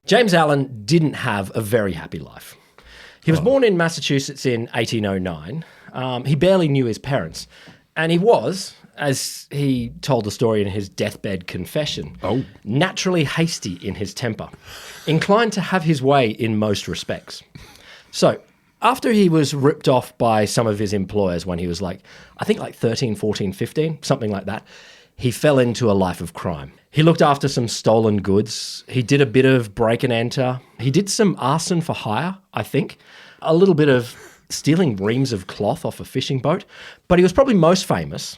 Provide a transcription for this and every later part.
James Allen didn't have a very happy life. He was born in Massachusetts in 1809. He barely knew his parents. And he was, as he told the story in his deathbed confession, naturally hasty in his temper, inclined to have his way in most respects. So, after he was ripped off by some of his employers when he was I think 13, 14, 15, something like that, he fell into a life of crime. He looked after some stolen goods. He did a bit of break and enter. He did some arson for hire, I think. A little bit of stealing reams of cloth off a fishing boat. But he was probably most famous,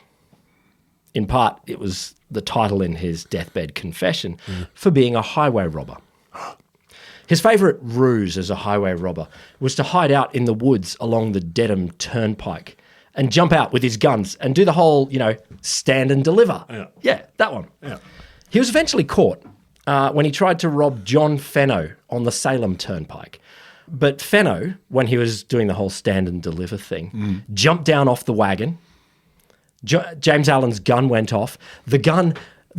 in part, it was the title in his deathbed confession, for being a highway robber. His favourite ruse as a highway robber was to hide out in the woods along the Dedham Turnpike and jump out with his guns and do the whole, stand and deliver. Yeah, that one. Yeah. He was eventually caught when he tried to rob John Fenno on the Salem Turnpike. But Fenno, when he was doing the whole stand and deliver thing, jumped down off the wagon. James Allen's gun went off. The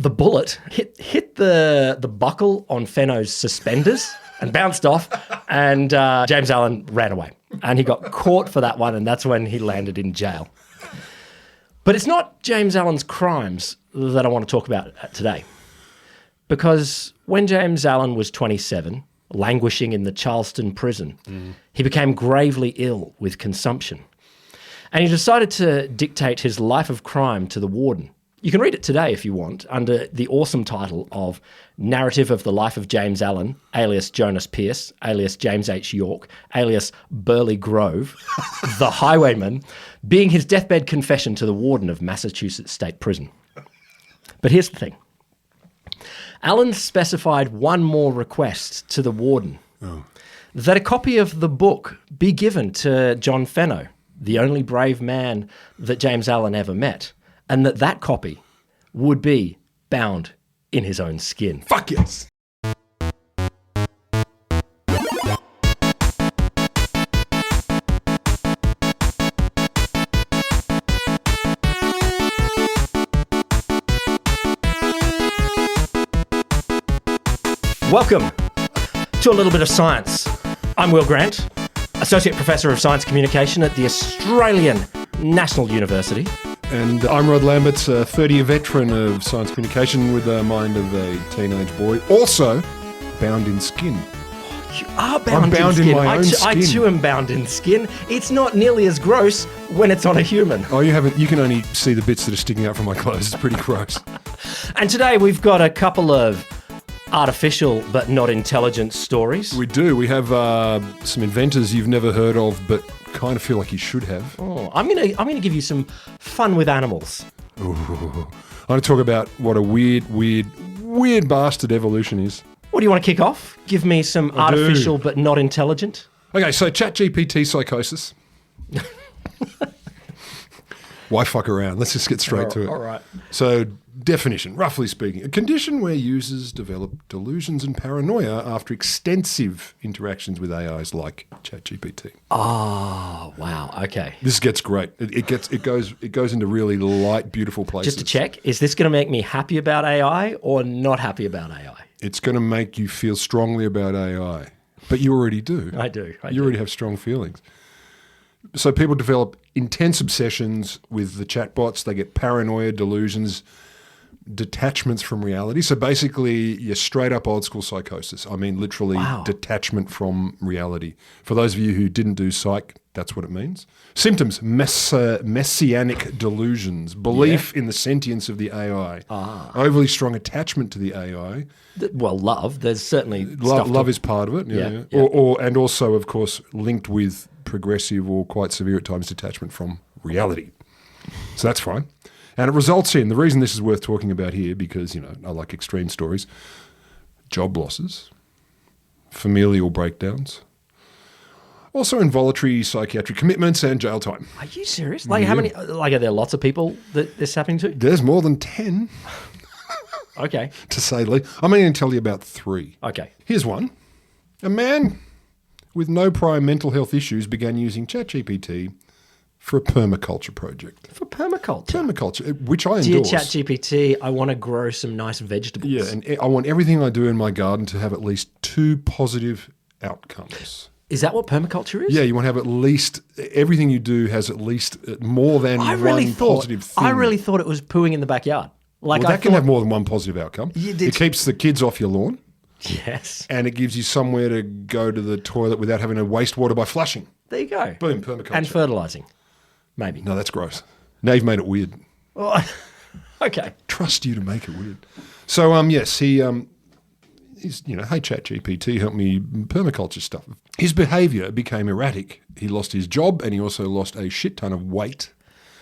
bullet hit the buckle on Fenno's suspenders and bounced off, and James Allen ran away. And he got caught for that one, and that's when he landed in jail. But it's not James Allen's crimes that I want to talk about today. Because when James Allen was 27, languishing in the Charleston prison, he became gravely ill with consumption. And he decided to dictate his life of crime to the warden. You can read it today if you want, under the awesome title of Narrative of the Life of James Allen, alias Jonas Pierce, alias James H. York, alias Burley Grove, the Highwayman, being his deathbed confession to the warden of Massachusetts State Prison. But here's the thing. Allen specified one more request to the warden, that a copy of the book be given to John Fenno, the only brave man that James Allen ever met, and that copy would be bound in his own skin. Fuck yes. Welcome to a little bit of science. I'm Will Grant, Associate Professor of Science Communication at the Australian National University. And I'm Rod Lamberts, a 30-year veteran of science communication with the mind of a teenage boy, also bound in skin. You are bound in skin. I too am bound in skin. It's not nearly as gross when it's on a human. Oh, you haven't? You can only see the bits that are sticking out from my clothes. It's pretty gross. And today we've got a couple of artificial but not intelligent stories. We do. We have some inventors you've never heard of, but kind of feel like you should have. Oh, I'm gonna give you some fun with animals. Ooh. I'm going to talk about what a weird bastard evolution is. What do you want to kick off? Give me some artificial but not intelligent. Okay, so ChatGPT psychosis. Why fuck around? Let's just get straight to it. All right. So, definition, roughly speaking, a condition where users develop delusions and paranoia after extensive interactions with AIs like ChatGPT. Oh, wow. Okay. This gets great. It goes into really light, beautiful places. Just to check, is this going to make me happy about AI or not happy about AI? It's going to make you feel strongly about AI, but you already do. I do. You already have strong feelings. So people develop intense obsessions with the chatbots. They get paranoia, delusions, detachments from reality. So basically, you're straight up old school psychosis. I mean, literally detachment from reality. For those of you who didn't do psych, that's what it means. Symptoms, messianic delusions, belief in the sentience of the AI, overly strong attachment to the AI. Well, love. There's certainly love is part of it. Yeah. And also, of course, linked with progressive or quite severe at times detachment from reality. So that's fine. And it results in, the reason this is worth talking about here, because, I like extreme stories, job losses, familial breakdowns, also involuntary psychiatric commitments and jail time. Are you serious? How many, are there lots of people that this happening to? There's more than 10. Okay. To say the least. I'm only going to tell you about 3. Okay. Here's one. A man with no prior mental health issues began using ChatGPT for a permaculture project. For permaculture. Permaculture, which I Dear endorse. ChatGPT, I want to grow some nice vegetables. Yeah, and I want everything I do in my garden to have at least 2 positive outcomes. Is that what permaculture is? Yeah, you want to have at least, everything you do has at least more than one positive thing. I really thought it was pooing in the backyard. Like Well, that can have more than one positive outcome. It keeps the kids off your lawn. Yes. And it gives you somewhere to go to the toilet without having to waste water by flushing. There you go. Boom, permaculture. And fertilising, maybe. No, that's gross. Now you've made it weird. Oh, okay. Trust you to make it weird. So, yes, he's, hey, ChatGPT, help me permaculture stuff. His behaviour became erratic. He lost his job and he also lost a shit ton of weight.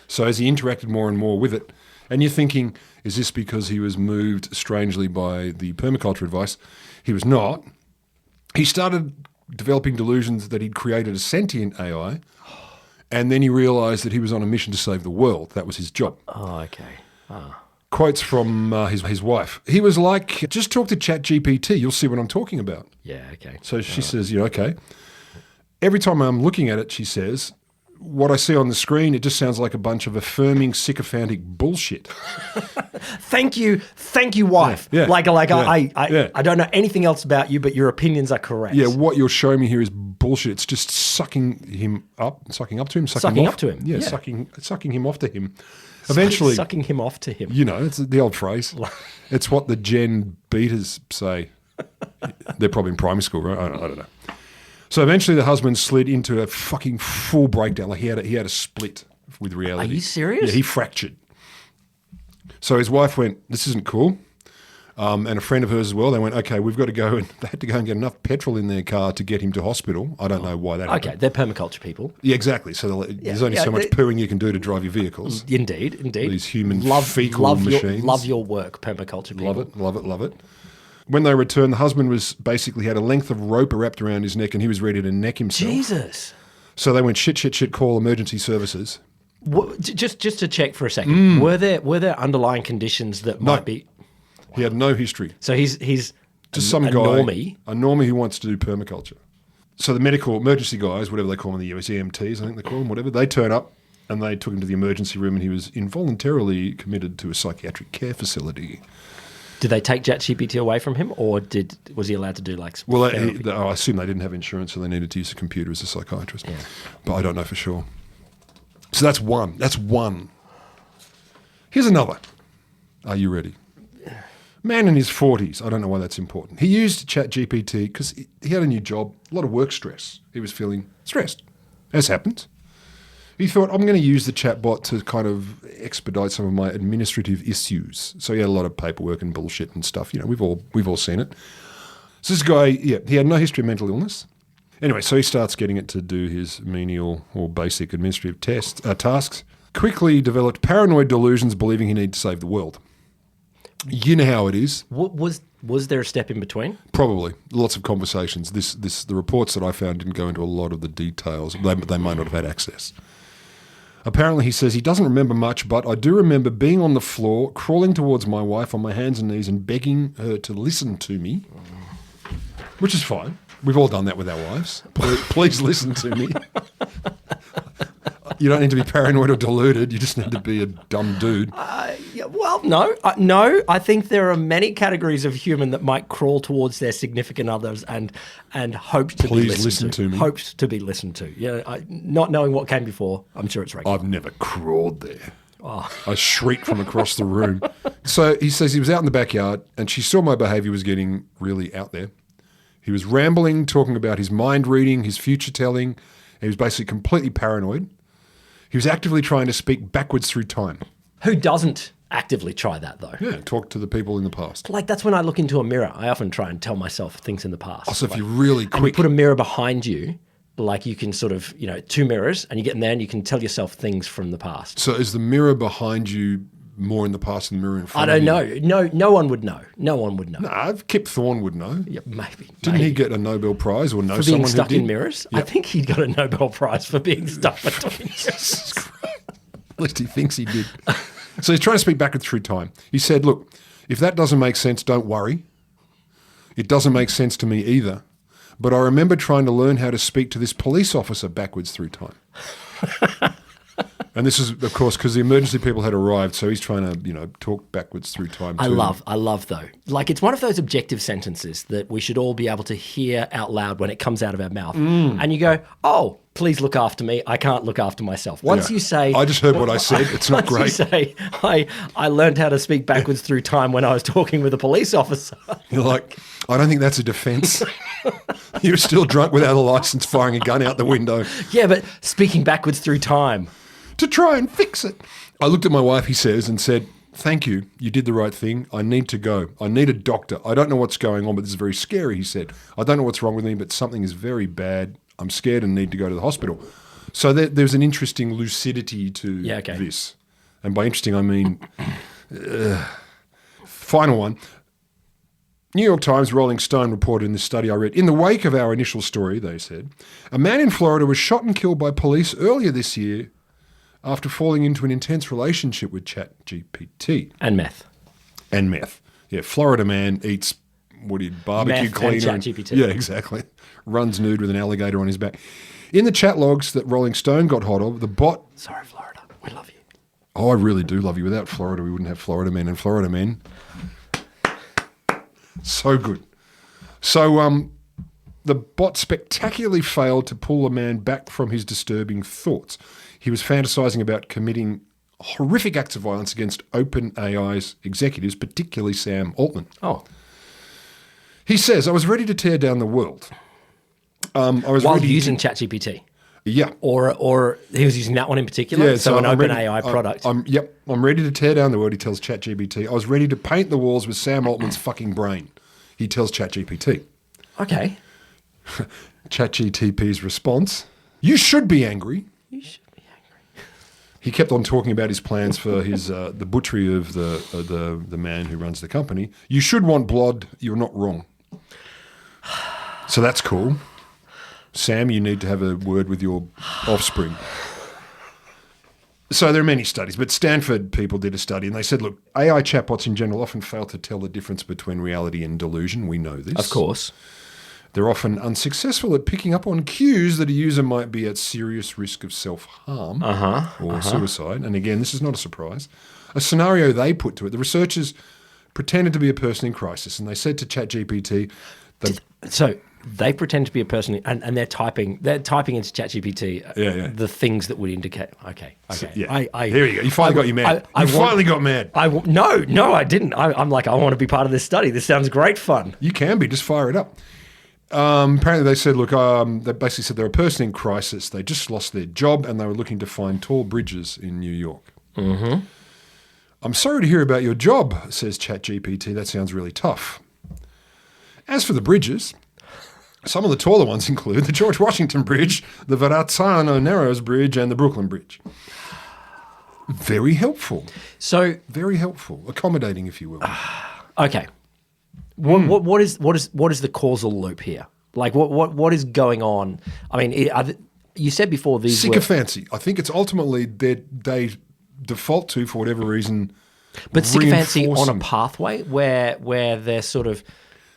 So as he interacted more and more with it, and you're thinking, is this because he was moved strangely by the permaculture advice? He was not. He started developing delusions that he'd created a sentient AI, and then he realised that he was on a mission to save the world. That was his job. Oh, okay. Quotes from his wife. He was like, just talk to ChatGPT, you'll see what I'm talking about. Yeah, okay. So she says, okay. Every time I'm looking at it, she says, what I see on the screen, it just sounds like a bunch of affirming, sycophantic bullshit. Thank you, wife. Yeah, I don't know anything else about you, but your opinions are correct. Yeah, what you're showing me here is bullshit. It's just sucking him up to him, Sucking up to him. Yeah, sucking him off to him. Eventually, sucking him off to him. It's the old phrase. It's what the Gen Beaters say. They're probably in primary school, right? I don't know. So eventually the husband slid into a fucking full breakdown. Like he had a split with reality. Are you serious? Yeah, he fractured. So his wife went, this isn't cool. And a friend of hers as well, they went, okay, we've got to go. And they had to go and get enough petrol in their car to get him to hospital. I don't know why that happened. Okay, they're permaculture people. Yeah, exactly. So there's only so much pooing you can do to drive your vehicles. Indeed. These human fecal machines. Love your work, permaculture people. Love it. When they returned, the husband basically had a length of rope wrapped around his neck and he was ready to neck himself. Jesus. So they went, shit, call emergency services. Just to check for a second, were there underlying conditions that might be... He had no history. So he's just some guy, normie. A normie who wants to do permaculture. So the medical emergency guys, whatever they call them in the US, EMTs, I think they call them, whatever, they turn up and they took him to the emergency room and he was involuntarily committed to a psychiatric care facility. Did they take ChatGPT away from him, or was he allowed to do like? Well, I assume they didn't have insurance, so they needed to use a computer as a psychiatrist. Yeah. But I don't know for sure. So that's one. Here's another. Are you ready? Man in his 40s. I don't know why that's important. He used ChatGPT because he had a new job, a lot of work stress. He was feeling stressed, as happens. He thought, I'm going to use the chatbot to kind of expedite some of my administrative issues. So he had a lot of paperwork and bullshit and stuff. We've all seen it. So this guy, he had no history of mental illness. Anyway, so he starts getting it to do his menial or basic administrative tasks. Quickly developed paranoid delusions, believing he needed to save the world. You know how it is. Was there a step in between? Probably. Lots of conversations. The reports that I found didn't go into a lot of the details. They might not have had access. Apparently, he says he doesn't remember much, but I do remember being on the floor, crawling towards my wife on my hands and knees and begging her to listen to me, which is fine. We've all done that with our wives. Please listen to me. You don't need to be paranoid or deluded. You just need to be a dumb dude. No. I think there are many categories of human that might crawl towards their significant others and hope to be listened to. Hopes to be listened to. Yeah, not knowing what came before, I'm sure it's regular. I've never crawled there. Oh. I shrieked from across the room. So he says he was out in the backyard and she saw my behaviour was getting really out there. He was rambling, talking about his mind reading, his future telling. He was basically completely paranoid. He was actively trying to speak backwards through time. Who doesn't actively try that, though? Yeah, talk to the people in the past. Like, that's when I look into a mirror. I often try and tell myself things in the past. Oh, so if you're really quick... And you put a mirror behind you, like you can sort of, 2 mirrors, and you get in there and you can tell yourself things from the past. So is the mirror behind you more in the past than the mirror in front of you? I don't know. No one would know. No one would know. No, Kip Thorne would know. Yeah, maybe. Didn't he get a Nobel Prize or know for someone being stuck who did? in mirrors? Yep. I think he got a Nobel Prize for being stuck between mirrors. At least he thinks he did. So he's trying to speak backwards through time. He said, look, if that doesn't make sense, don't worry. It doesn't make sense to me either. But I remember trying to learn how to speak to this police officer backwards through time. And this is, of course, because the emergency people had arrived, so he's trying to, talk backwards through time too. I love though. Like, it's one of those objective sentences that we should all be able to hear out loud when it comes out of our mouth. And you go, oh, please look after me. I can't look after myself. Once you say... I just heard what I said. It's not great. Once you say, I learned how to speak backwards through time when I was talking with a police officer. You're like, I don't think that's a defence. You're still drunk without a licence firing a gun out the window. Yeah, but speaking backwards through time. To try and fix it. I looked at my wife, he says, and said, thank you. You did the right thing. I need to go. I need a doctor. I don't know what's going on, but this is very scary, he said. I don't know what's wrong with me, but something is very bad. I'm scared and need to go to the hospital. So there's an interesting lucidity to this. And by interesting, I mean... final one. New York Times, Rolling Stone reported in this study I read, in the wake of our initial story, they said, a man in Florida was shot and killed by police earlier this year after falling into an intense relationship with ChatGPT. And meth. Yeah, Florida man eats, barbecue meth cleaner. And ChatGPT. Yeah, exactly. Runs nude with an alligator on his back. In the chat logs that Rolling Stone got hold of, the bot... Sorry, Florida. We love you. Oh, I really do love you. Without Florida, we wouldn't have Florida men and Florida men. So good. So the bot spectacularly failed to pull a man back from his disturbing thoughts. He was fantasizing about committing horrific acts of violence against OpenAI's executives, particularly Sam Altman. Oh. He says, I was ready to tear down the world. While using ChatGPT? Yeah. Or he was using that one in particular? Yeah, so an OpenAI product? I'm ready to tear down the world, he tells ChatGPT. I was ready to paint the walls with Sam Altman's fucking brain, he tells ChatGPT. Okay. ChatGPT's response, you should be angry. You should be angry. He kept on talking about his plans for his the butchery of the man who runs the company. You should want blood. You're not wrong. So that's cool. Sam, you need to have a word with your offspring. So there are many studies, but Stanford people did a study and they said, look, AI chatbots in general often fail to tell the difference between reality and delusion. We know this. Of course. They're often unsuccessful at picking up on cues that a user might be at serious risk of self-harm or suicide. And again, this is not a surprise. A scenario they put to it, the researchers pretended to be a person in crisis and they said to ChatGPT... So they pretend to be a person and they're typing into ChatGPT the things that would indicate... Okay. Yeah. Here you go. You finally got you mad. You finally got mad. No, I didn't. I'm like, I want to be part of this study. This sounds great fun. You can be. Just fire it up. Apparently they said, look, they basically said they're a person in crisis. They just lost their job and they were looking to find tall bridges in New York. Mm-hmm. I'm sorry to hear about your job, says ChatGPT. That sounds really tough. As for the bridges, some of the taller ones include the George Washington Bridge, the Verrazzano Narrows Bridge, and the Brooklyn Bridge. Very helpful. So very helpful. Accommodating, if you will. Okay. What is the causal loop here? Like what is going on? I mean, you said before these sycophancy. I think it's ultimately they default to, for whatever reason. But sycophancy on a pathway where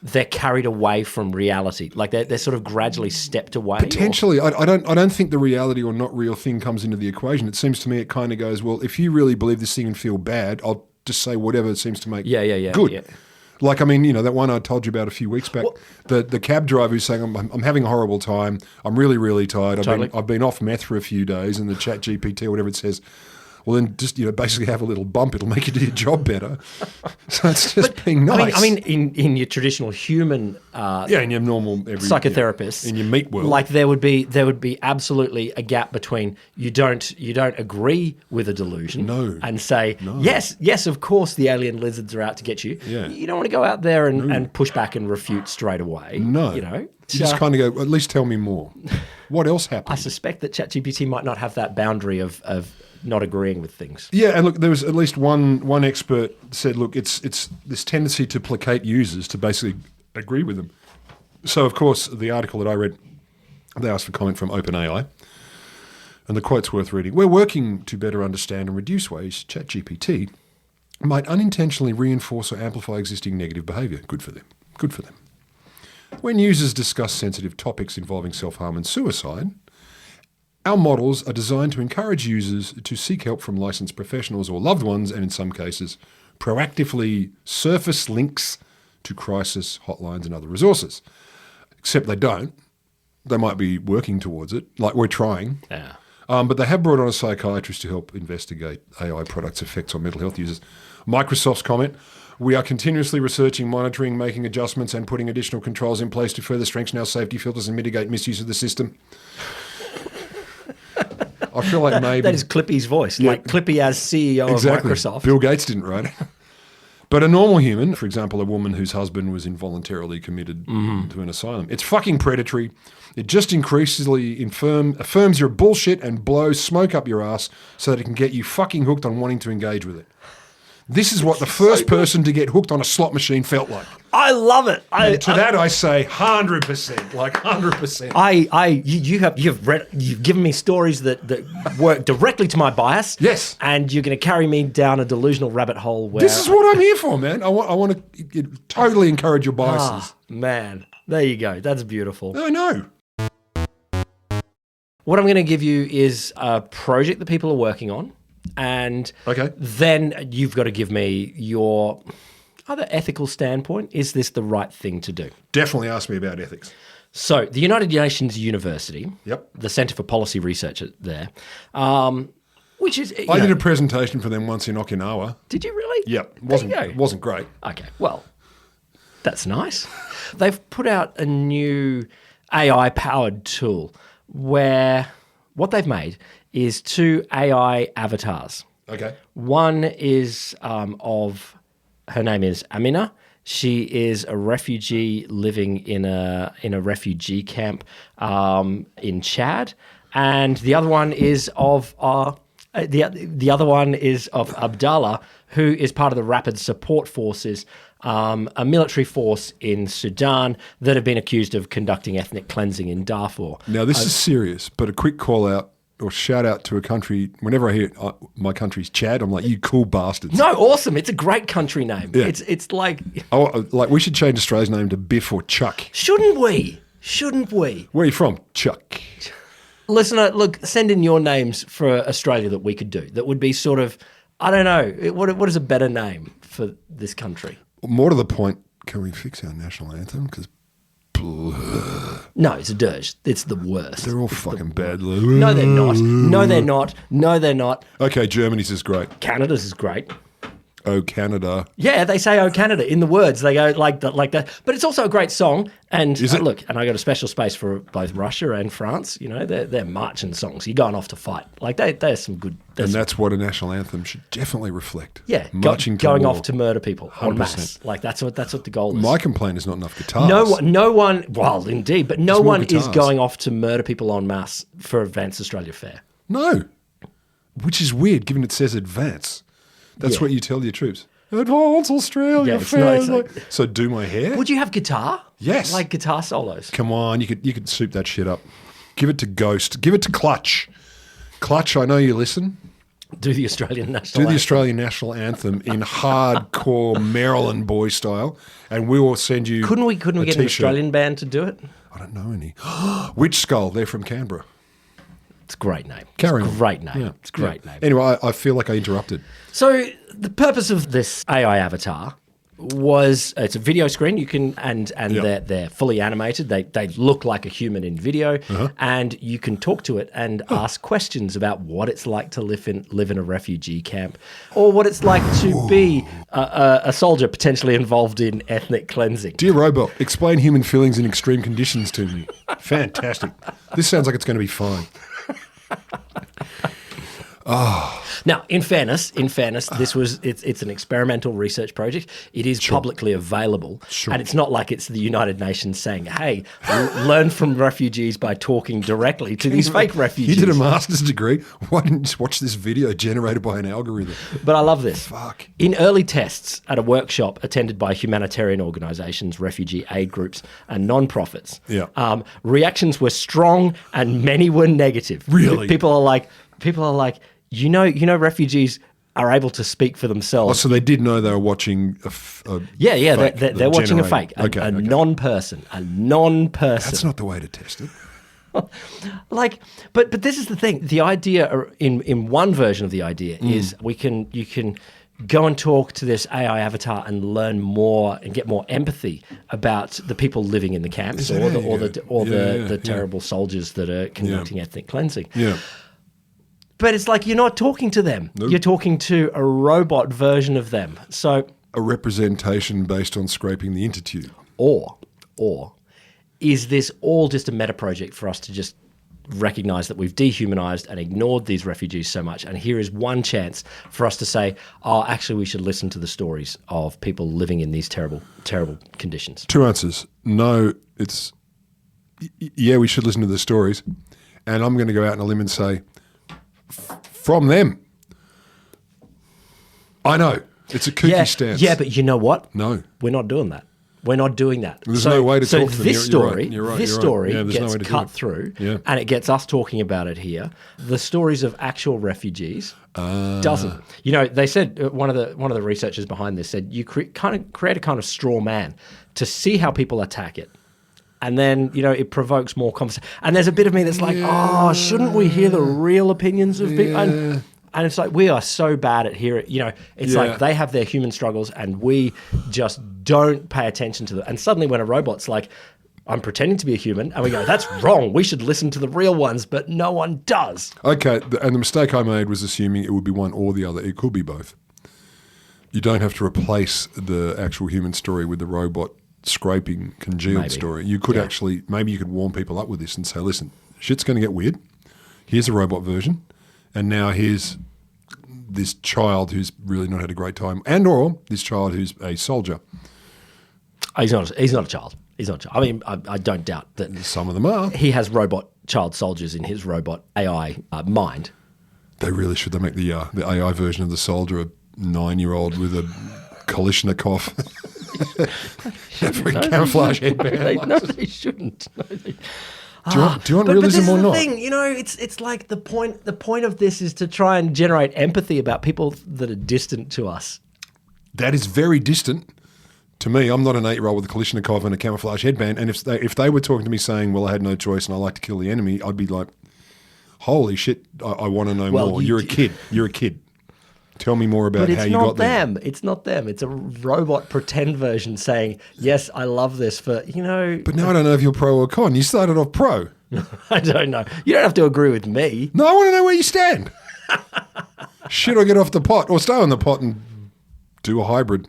they're carried away from reality, like they're sort of gradually stepped away. Potentially, I don't think the reality or not real thing comes into the equation. It seems to me it kind of goes, well, if you really believe this thing and feel bad, I'll just say whatever seems to make good. Yeah. Like, I mean, that one I told you about a few weeks back, the cab driver who's saying, I'm having a horrible time, I'm really, really tired, I've been off meth for a few days, and the chat GPT or whatever it says, well, then just basically have a little bump. It'll make you do your job better. So it's just being nice. I mean, in your traditional human, in your normal psychotherapist, in your meat world, like there would be absolutely a gap between you don't agree with a delusion, and say yes, of course the alien lizards are out to get you. Yeah. You don't want to go out there and push back and refute straight away. No, you just kind of go. At least tell me more. What else happened? I suspect that ChatGPT might not have that boundary of not agreeing with things. Yeah, and look, there was at least one expert said, look, it's this tendency to placate users, to basically agree with them. So, of course, the article that I read, they asked for comment from OpenAI, and the quote's worth reading. We're working to better understand and reduce ways ChatGPT might unintentionally reinforce or amplify existing negative behaviour. Good for them. Good for them. When users discuss sensitive topics involving self-harm and suicide, Our models are designed to encourage users to seek help from licensed professionals or loved ones, and in some cases, proactively surface links to crisis hotlines and other resources. Except they don't. They might be working towards it, like we're trying. Yeah. But they have brought on a psychiatrist to help investigate AI products' effects on mental health users. Microsoft's comment, we are continuously researching, monitoring, making adjustments and putting additional controls in place to further strengthen our safety filters and mitigate misuse of the system. I feel like maybe... That is Clippy's voice, like Clippy as CEO of Microsoft. Bill Gates didn't write it. But a normal human, for example, a woman whose husband was involuntarily committed to an asylum, it's fucking predatory. It just increasingly affirms your bullshit and blows smoke up your ass so that it can get you fucking hooked on wanting to engage with it. This is what the first person to get hooked on a slot machine felt like. I love it. To that I say 100%, like 100%. You've given me stories that work directly to my bias. Yes. And you're going to carry me down a delusional rabbit hole where... This is what I'm here for, man. I want to totally encourage your biases. Man, there you go. That's beautiful. I know. What I'm going to give you is a project that people are working on. And then you've got to give me your other ethical standpoint. Is this the right thing to do? Definitely ask me about ethics. So the United Nations University, Yep. the Centre for Policy Research there, which is... I did a presentation for them once in Okinawa. Did you really? Yep. It wasn't great. Okay, well, that's nice. They've put out a new AI-powered tool where what they've made is 2 AI avatars. Okay. One is her name is Amina. She is a refugee living in a refugee camp in Chad, and the other one is of Abdallah, who is part of the Rapid Support Forces, a military force in Sudan that have been accused of conducting ethnic cleansing in Darfur. Now this is serious, but a quick call out or shout out to a country. Whenever I hear my country's Chad, I'm like, you cool bastards. No, awesome. It's a great country name. Yeah. It's like... Oh, like we should change Australia's name to Biff or Chuck. Shouldn't we? Where are you from? Chuck. Listener, look, send in your names for Australia that we could do. That would be sort of, I don't know, what is a better name for this country? More to the point, can we fix our national anthem? Because... No, it's a dirge. It's the worst. They're all fucking bad. No, they're not. No, they're not. No, they're not. Okay, Germany's is great. Canada's is great. Oh, Canada. Yeah, they say "Oh, Canada" in the words. They go like that. But it's also a great song. And look, and I got a special space for both Russia and France. You know, they're marching songs. You're going off to fight. Like they're some good. And that's what a national anthem should definitely reflect. Yeah, marching going war. off to murder people en masse. Like that's what the goal is. My complaint is not enough guitars. No one. Well, indeed, but no one is going off to murder people en masse for Advance Australia Fair. No, which is weird, given it says advance. That's what you tell your troops. Advance Australia Fair. So do my hair? Would you have guitar? Yes. Like guitar solos? Come on, you could soup that shit up. Give it to Ghost. Give it to Clutch. Clutch, I know you listen. Do the Australian national anthem. Australian national anthem in hardcore Maryland boy style, and we will send you. Couldn't we get an Australian band to do it? I don't know any. Witch Skull, they're from Canberra. It's a great name. Carry on. Great name. Yeah. It's a great name. Anyway, I feel like I interrupted. So the purpose of this AI avatar was it's a video screen. You can they're fully animated. They look like a human in video, and you can talk to it and ask questions about what it's like to live in a refugee camp, or what it's like to be a soldier potentially involved in ethnic cleansing. Dear robot, explain human feelings in extreme conditions to me. Fantastic. This sounds like it's going to be fine. Now, in fairness, it's an experimental research project. It is publicly available, and it's not like it's the United Nations saying, "Hey, learn from refugees by talking directly to these fake refugees." You did a master's degree. Why didn't you just watch this video generated by an algorithm? But I love this. Fuck. In early tests at a workshop attended by humanitarian organisations, refugee aid groups, and non-profits, reactions were strong and many were negative. Really? People are like, you know, refugees are able to speak for themselves. Oh, so they did know they were watching a fake, they're watching a fake, a non-person. That's not the way to test it. Like, but this is the thing. The idea in one version of the idea is you can go and talk to this AI avatar and learn more and get more empathy about the people living in the camps the terrible soldiers that are conducting ethnic cleansing. Yeah. But it's like you're not talking to them. Nope. You're talking to a robot version of them. So A representation based on scraping the intertube. Or is this all just a meta project for us to just recognize that we've dehumanized and ignored these refugees so much, and here is one chance for us to say, oh, actually we should listen to the stories of people living in these terrible, terrible conditions? Two answers. No, it's, yeah, we should listen to the stories. And I'm going to go out on a limb and say, from them. I know, it's a kooky stance. Yeah, but you know what? No. We're not doing that. We're not doing that. There's no way to talk to them. This story, This story Yeah, gets cut through, and it gets us talking about it here. The stories of actual refugees doesn't. You know, they said one of the researchers behind this said you create a kind of straw man to see how people attack it. And then, you know, it provokes more conversation. And there's a bit of me that's like, oh, shouldn't we hear the real opinions of people? And it's like, we are so bad at hearing, you know, it's like they have their human struggles and we just don't pay attention to them. And suddenly when a robot's like, I'm pretending to be a human, and we go, that's wrong. We should listen to the real ones, but no one does. Okay, and the mistake I made was assuming it would be one or the other. It could be both. You don't have to replace the actual human story with the robot scraping congealed story. You could actually, maybe you could warm people up with this and say, listen, shit's going to get weird. Here's a robot version. And now here's this child who's really not had a great time, and or this child who's a soldier. He's not a child. He's not a child. I mean, I don't doubt that. Some of them are. He has robot child soldiers in his robot AI mind. They really should. They make the AI version of the soldier a 9-year-old with a Kalashnikov. Camouflage headband. No, they shouldn't. No, do you want realism or not? But this is the thing, you know, it's like the point of this is to try and generate empathy about people that are distant to us. That is very distant to me. I'm not an 8-year-old with a Kalashnikov and a camouflage headband, and if they were talking to me saying, well, I had no choice and I like to kill the enemy, I'd be like, holy shit, I want to know more. You're a kid. You're a kid. Tell me more about how you got there. It's not them. It's a robot pretend version saying, yes, I love this for, you know. But now I don't know if you're pro or con. You started off pro. I don't know. You don't have to agree with me. No, I want to know where you stand. Should I get off the pot or stay on the pot and do a hybrid?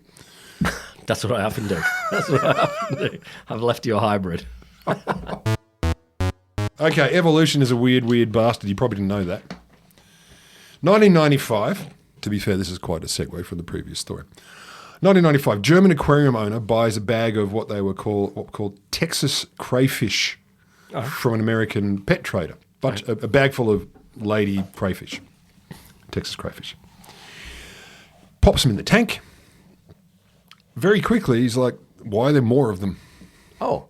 That's what I often do. I've left you a hybrid. Okay, evolution is a weird, weird bastard. You probably didn't know that. 1995... To be fair, this is quite a segue from the previous story. 1995, German aquarium owner buys a bag of what were called Texas crayfish from an American pet trader. But a bag full of lady crayfish, Texas crayfish. Pops them in the tank. Very quickly, he's like, why are there more of them? Oh,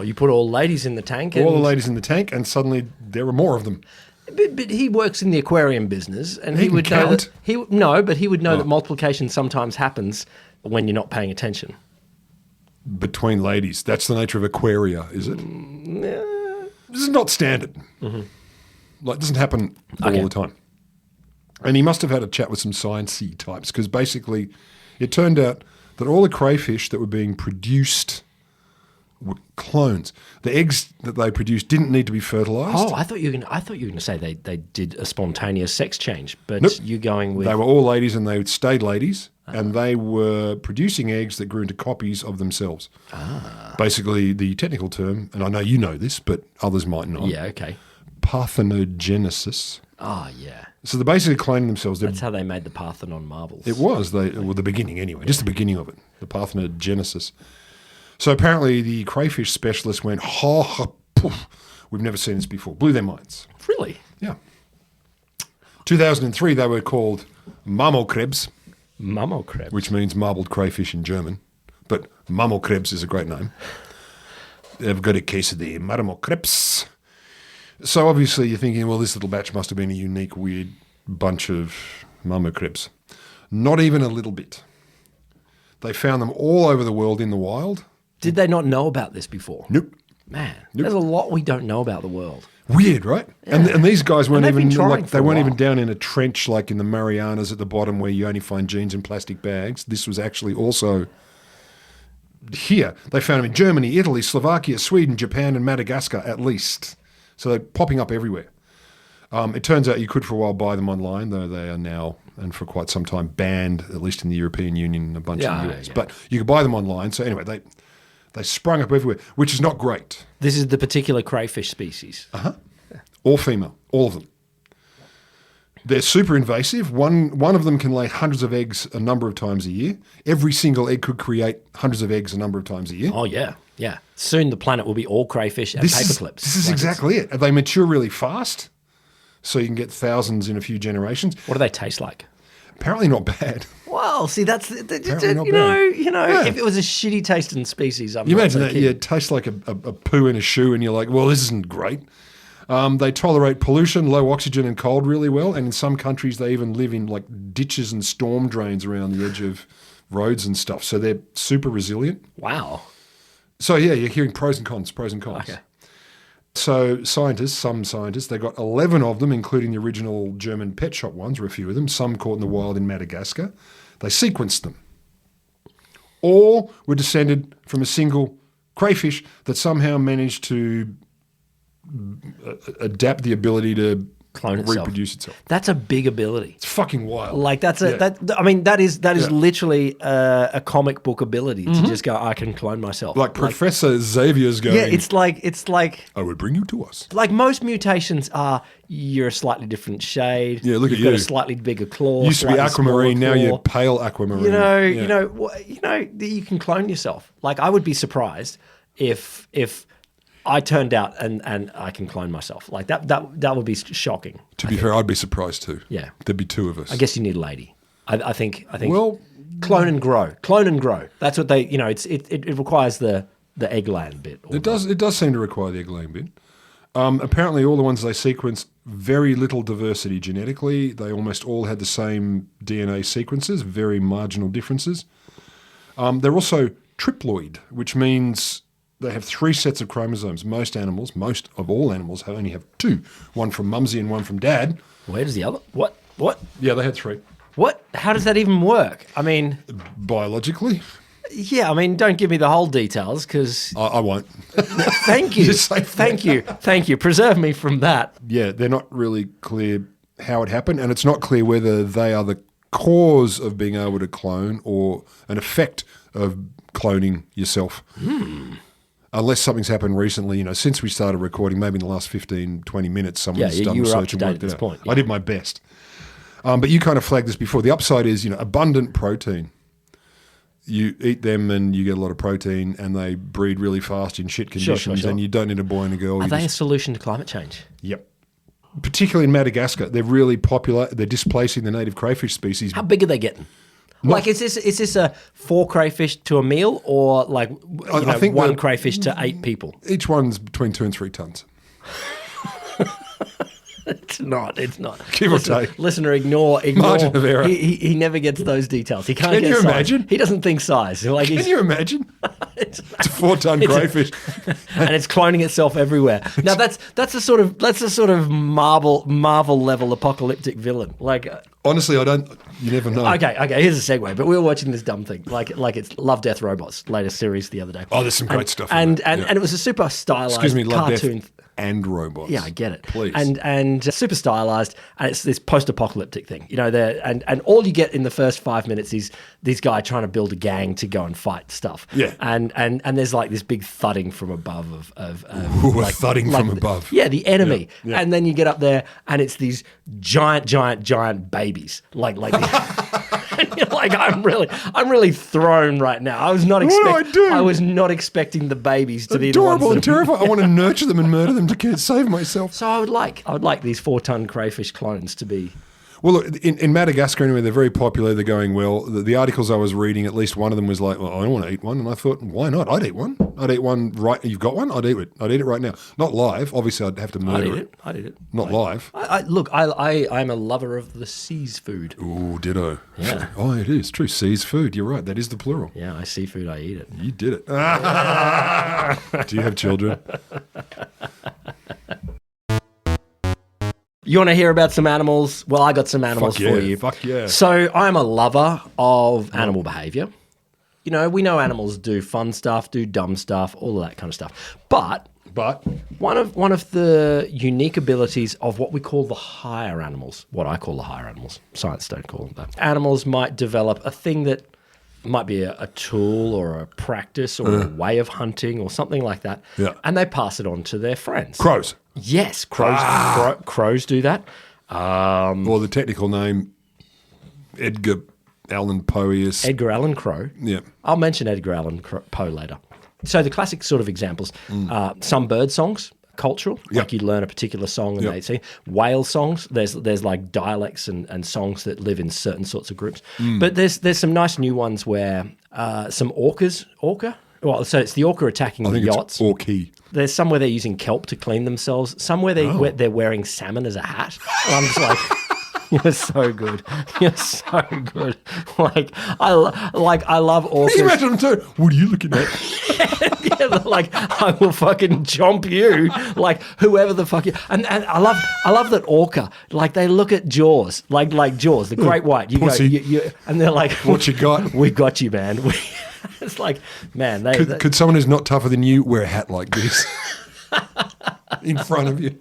you put all ladies in the tank? All the ladies in the tank, and suddenly there are more of them. But he works in the aquarium business, and he would know that he would know that multiplication sometimes happens when you're not paying attention. Between ladies, that's the nature of aquaria, is it? This is not standard. Mm-hmm. Like, it doesn't happen all the time. And he must have had a chat with some sciencey types, because basically, it turned out that all the crayfish that were being produced were clones. The eggs that they produced didn't need to be fertilized. Oh, I thought you were going to say they did a spontaneous sex change, but nope. You're going with... They were all ladies and they stayed ladies, and they were producing eggs that grew into copies of themselves. Basically, the technical term, and I know you know this, but others might not. Yeah, okay. Parthenogenesis. Oh, yeah. So they're basically cloning themselves. That's how they made the Parthenon marbles. It was. The beginning anyway, just the beginning of it, the parthenogenesis. So apparently the crayfish specialist went, poof, we've never seen this before. Blew their minds. Really? Yeah. 2003, they were called Mammokrebs. Mammokrebs? Which means marbled crayfish in German. But Mammokrebs is a great name. They've got a case of the Mammokrebs. So obviously you're thinking, well, this little batch must have been a unique, weird bunch of Mammokrebs. Not even a little bit. They found them all over the world in the wild. Did they not know about this before? Nope. Man, there's a lot we don't know about the world. Weird, right? Yeah. And these guys weren't even down in a trench like in the Marianas at the bottom where you only find genes in plastic bags. This was actually also here. They found them in Germany, Italy, Slovakia, Sweden, Japan, and Madagascar at least. So they're popping up everywhere. It turns out you could for a while buy them online, though they are now, and for quite some time, banned, at least in the European Union and a bunch of the US. Yeah. But you could buy them online. So anyway, they sprung up everywhere, which is not great. This is the particular crayfish species. Uh-huh. All female, all of them. They're super invasive. One of them can lay hundreds of eggs a number of times a year. Every single egg could create hundreds of eggs a number of times a year. Oh, yeah, yeah. Soon the planet will be all crayfish and paperclips. This is exactly it. They mature really fast, so you can get thousands in a few generations. What do they taste like? Apparently not bad. Well, see, that's you know. If it was a shitty tasting species, you imagine that. Yeah, it tastes like a poo in a shoe, and you're like, well, this isn't great. They tolerate pollution, low oxygen, and cold really well. And in some countries, they even live in like ditches and storm drains around the edge of roads and stuff. So they're super resilient. Wow. So yeah, you're hearing pros and cons. Okay. So some scientists, they got 11 of them, including the original German pet shop ones, or a few of them, some caught in the wild in Madagascar. They sequenced them. All were descended from a single crayfish that somehow managed to adapt the ability to reproduce itself. That's a big ability. It's fucking wild. Like that is literally a comic book ability to just go, I can clone myself. Like Professor Xavier's going. Yeah, it's like I would bring you to us. Like most mutations are, you're a slightly different shade. Yeah, look at you. You've got a slightly bigger claw. Used to be aquamarine, now you're pale aquamarine. You know, you can clone yourself. Like I would be surprised if I turned out and I can clone myself. Like that would be shocking. To be fair, I'd be surprised too. Yeah. There'd be two of us. I guess you need a lady. I think well, clone and grow. That's what they, it requires the egg laying bit. It does seem to require the egg laying bit. Apparently all the ones they sequenced, very little diversity genetically. They almost all had the same DNA sequences, very marginal differences. They're also triploid, which means they have 3 sets of chromosomes. Most of all animals only have 2. One from mumsy and one from dad. Where does the other? What? Yeah, they had 3. What? How does that even work? I mean... Biologically? Yeah, I mean, don't give me the whole details because... I won't. Thank you. Thank you. Preserve me from that. Yeah, they're not really clear how it happened, and it's not clear whether they are the cause of being able to clone or an effect of cloning yourself. Unless something's happened recently, since we started recording, maybe in the last 15, 20 minutes, someone's done research and worked it out. Point, yeah. I did my best. But you kind of flagged this before. The upside is, abundant protein. You eat them and you get a lot of protein and they breed really fast in shit conditions and you don't need a boy and a girl. Are they a solution to climate change? Yep. Particularly in Madagascar. They're really popular. They're displacing the native crayfish species. How big are they getting? Like, is this a 4 crayfish to a meal or like I think 1 crayfish to 8 people? Each one's between 2 and 3 tons. It's not. Give or take. Listener, ignore. Margin of error. He never gets those details. He can't Can get you size. imagine? He doesn't think size. Like Can you imagine? It's a 4-ton crayfish. And it's cloning itself everywhere. Now that's a sort of Marvel level apocalyptic villain. Like honestly, you never know. Okay, here's a segue. But we were watching this dumb thing, like it's Love, Death, Robots, latest series the other day. Oh, there's some great stuff. And it was a super stylized Love, cartoon. Death and Robots. Yeah, I get it. Please. And super stylized, and it's this post-apocalyptic thing. And all you get in the first 5 minutes is this guy trying to build a gang to go and fight stuff. Yeah. And there's like this big thudding from above of thudding from above. Yeah, the enemy. Yeah. And then you get up there and it's these giant babies. Like and you're like, I'm really thrown right now. I was not expecting the babies to be adorable the ones and terrifying. I want to nurture them and murder them to save myself. So I would like these 4-ton crayfish clones to be. Well, look, in Madagascar anyway, they're very popular. They're going well. The articles I was reading, at least one of them was like, well, I don't want to eat one. And I thought, why not? I'd eat one. I'd eat one right. You've got one? I'd eat it. I'd eat it right now. Not live. Obviously, I'd have to murder it. I'd eat it. Not live. I'm a lover of the sea's food. Ooh, ditto. Yeah. Oh, it is true. Sea's food. You're right. That is the plural. Yeah, I see food, I eat it. You did it. Do you have children? You want to hear about some animals? Well, I got some animals for you. Fuck yeah. So I'm a lover of animal behaviour. You know, we know animals do fun stuff, do dumb stuff, all of that kind of stuff. But one of the unique abilities of what we call the higher animals, what I call the higher animals, science don't call them that. Animals might develop a thing that might be a tool or a practice or a way of hunting or something like that. Yeah. And they pass it on to their friends. Crows. Yes, crows do that. Or the technical name, Edgar Allan Poe-ius. Edgar Allan Crow. Yeah. I'll mention Edgar Allan Poe later. So the classic sort of examples, some bird songs, cultural, like you learn a particular song and they sing. Whale songs, there's like dialects and songs that live in certain sorts of groups. But there's some nice new ones where some orca. Well, so it's the orca attacking the yachts. It's orky. There's some where they're using kelp to clean themselves. Some where they're wearing salmon as a hat. And I'm just like, you're so good. You're so good. I love orcas. Can you imagine them too? What are you looking at? Yeah, like I will fucking jump you, like whoever the fuck you. And I love that orca. Like they look at Jaws, like Jaws, the great white. You Pussy. go, and they're like, What you got? We've got you, man. It's like, man, Could someone who's not tougher than you wear a hat like this in front of you?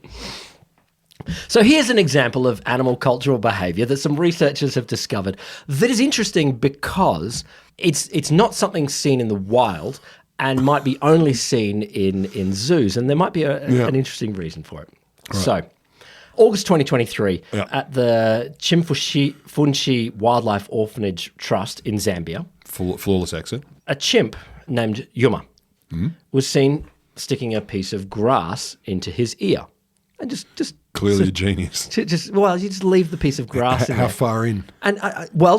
So here's an example of animal cultural behaviour that some researchers have discovered that is interesting because it's not something seen in the wild and might be only seen in zoos, and there might be an interesting reason for it. Right. So, August 2023, at the Chimpanzee Wildlife Orphanage Trust in Zambia. Flawless accent. A chimp named Yuma was seen sticking a piece of grass into his ear. And just clearly a genius. You just leave the piece of grass in How there. far in? And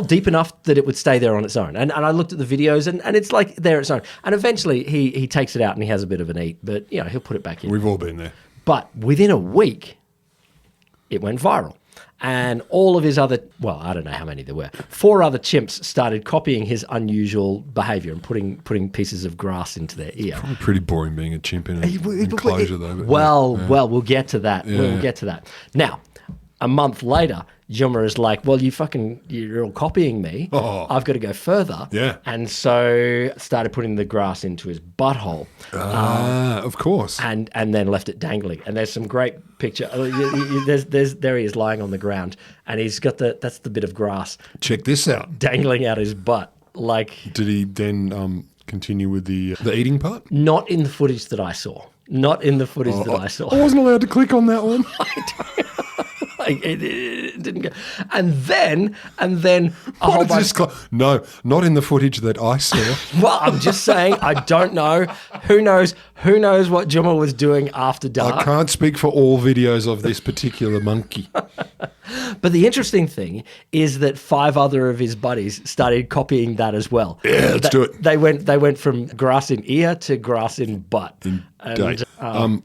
deep enough that it would stay there on its own. And I looked at the videos, and it's like there its own. And eventually he takes it out and he has a bit of an eat, but he'll put it back in. We've all been there. But within a week, it went viral. And all of his other, I don't know how many there were, 4 other chimps started copying his unusual behaviour and putting pieces of grass into their ear. Probably pretty boring being a chimp in an enclosure, though. But we'll get to that. Yeah. We'll get to that. Now, a month later, Yuma is like, well, you're all copying me. Oh. I've got to go further. Yeah. And so started putting the grass into his butthole. Of course. And then left it dangling. And there's some great picture. There he is lying on the ground, and he's got that's the bit of grass. Check this out. Dangling out his butt. Like, did he then continue with the eating part? Not in the footage that I saw. Not in the footage that I saw. I wasn't allowed to click on that one. It didn't go. And then a whole bunch. No, not in the footage that I saw. Well, I'm just saying, I don't know. Who knows what Juma was doing after dark? I can't speak for all videos of this particular monkey. But the interesting thing is that 5 other of his buddies started copying that as well. Yeah, let's do it. They went from grass in ear to grass in butt. And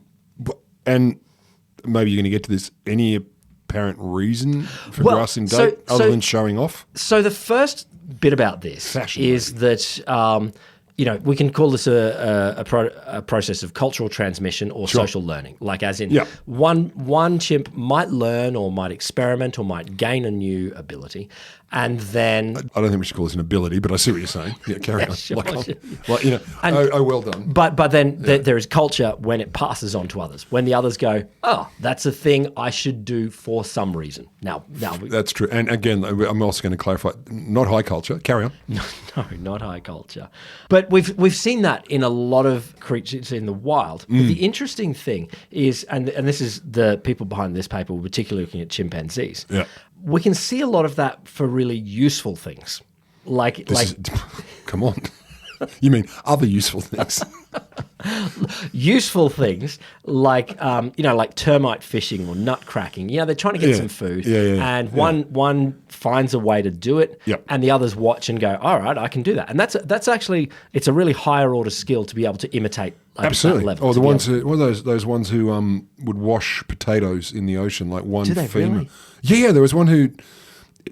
maybe you're going to get to this. Any apparent reason for grass in date other than showing off? So the first bit about this is that we can call this a process of cultural transmission or social learning. Like as in one chimp might learn or might experiment or might gain a new ability, and then I don't think we should call this an ability, but I see what you're saying. Yeah, carry on. Sure. Well done. But then there is culture when it passes on to others. When the others go, oh, that's a thing I should do for some reason. Now that's true. And again, I'm also going to clarify, not high culture. Carry on. No, not high culture. But we've seen that in a lot of creatures in the wild. But the interesting thing is, and this is the people behind this paper, particularly looking at chimpanzees. Yeah. We can see a lot of that for really useful things. Come on. You mean other useful things? Useful things like like termite fishing or nut cracking. They're trying to get some food, and one finds a way to do it, and the others watch and go, all right, I can do that. And that's actually, it's a really higher order skill to be able to imitate. Absolutely. That level, or the ones who, what are those ones who would wash potatoes in the ocean, like one female. Really? Yeah, there was one who.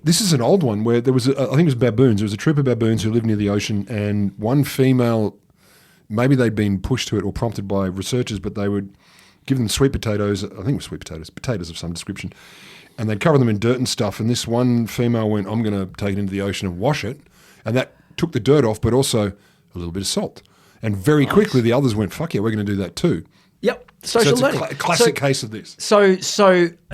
This is an old one where there was, I think it was baboons. There was a troop of baboons who lived near the ocean, and one female, maybe they'd been pushed to it or prompted by researchers, but they would give them sweet potatoes. I think it was sweet potatoes of some description, and they'd cover them in dirt and stuff. And this one female went, I'm going to take it into the ocean and wash it. And that took the dirt off, but also a little bit of salt. And very quickly the others went, fuck yeah, we're going to do that too. Yep. Social so it's learning. A classic case of this. So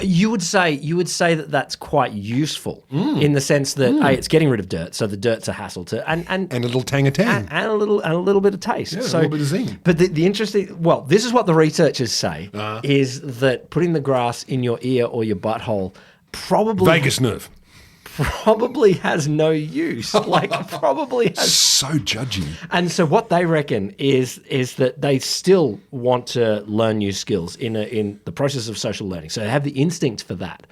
you would say that that's quite useful in the sense that it's getting rid of dirt, so the dirt's a hassle to and a little tang and a little bit of taste. Yeah, so, a little bit of zing. But the interesting, this is what the researchers say is that putting the grass in your ear or your butthole vagus nerve. Probably has no use. Probably has. So judgy. And so what they reckon is that they still want to learn new skills in the process of social learning. So they have the instinct for that.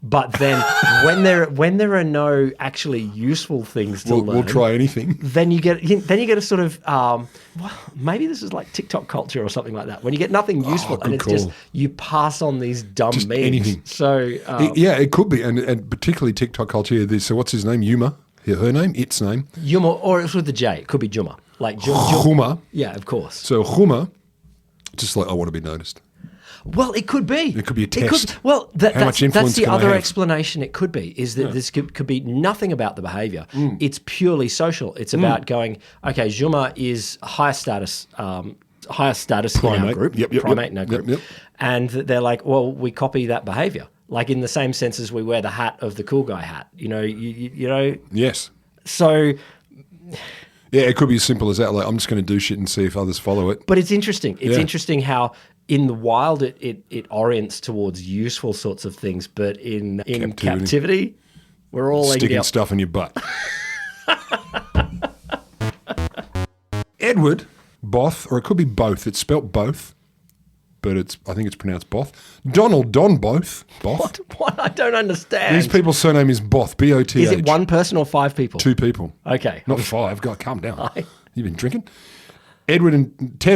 But then when there are no actually useful things to learn, we'll try anything. Then you get a sort of maybe this is like TikTok culture or something like that. When you get nothing useful and it's just you pass on these dumb just memes. Anything. So it could be, and particularly TikTok culture. So what's his name? Yuma. Her name. Its name. Yuma, or it's with the J. It could be Juma. Like Huma. Yeah, of course. So Huma, just like I want to be noticed. Well, it could be. It could be a test. That's the other explanation. It could be is that this could be nothing about the behaviour. It's purely social. It's about going, okay, Juma is higher status primate in our group, primate in our group, and they're like, well, we copy that behaviour, like in the same sense as we wear the hat of the cool guy hat. You know. Yes. So. Yeah, it could be as simple as that. Like, I'm just going to do shit and see if others follow it. But it's interesting. It's interesting how in the wild it orients towards useful sorts of things, but in captivity we're all sticking stuff in your butt. Edward Both, or it could be both. It's spelt both, but I think it's pronounced Both. Donald Don Both. Both. What? I don't understand. These people's surname is Both, B-O-T-H. Is it one person or five people? Two people. Okay. Not five. God, calm down. You've been drinking? Ted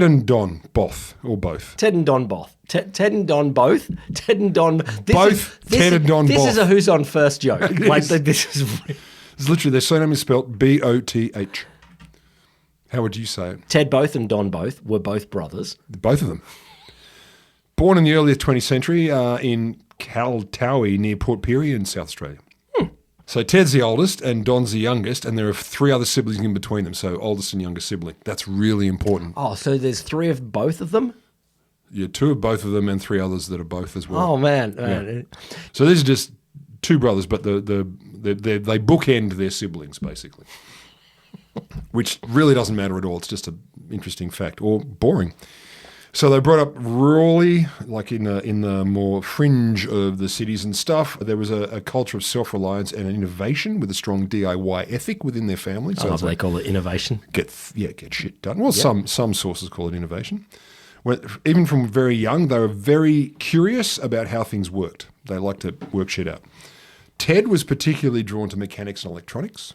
and Don Both, or both. Ted and Don Both. Ted and Don both. Ted and Don. Ted and Don Both. This is a who's on first joke. It's literally, their surname is spelt B-O-T-H. How would you say it? Ted Both and Don Both were both brothers. Both of them. Born in the early 20th century in Kaltowie near Port Pirie in South Australia. So Ted's the oldest and Don's the youngest, and there are three other siblings in between them, so oldest and youngest sibling. That's really important. Oh, so there's three of both of them? Yeah, two of both of them and three others that are both as well. Oh, man. Yeah. So these are just two brothers, but they bookend their siblings, basically, which really doesn't matter at all. It's just an interesting fact, or boring. So they brought up rurally, like in the more fringe of the cities and stuff. There was a culture of self-reliance and innovation with a strong DIY ethic within their family. So they call it innovation. Get shit done. Well, some sources call it innovation. Even from very young, they were very curious about how things worked. They liked to work shit out. Ted was particularly drawn to mechanics and electronics.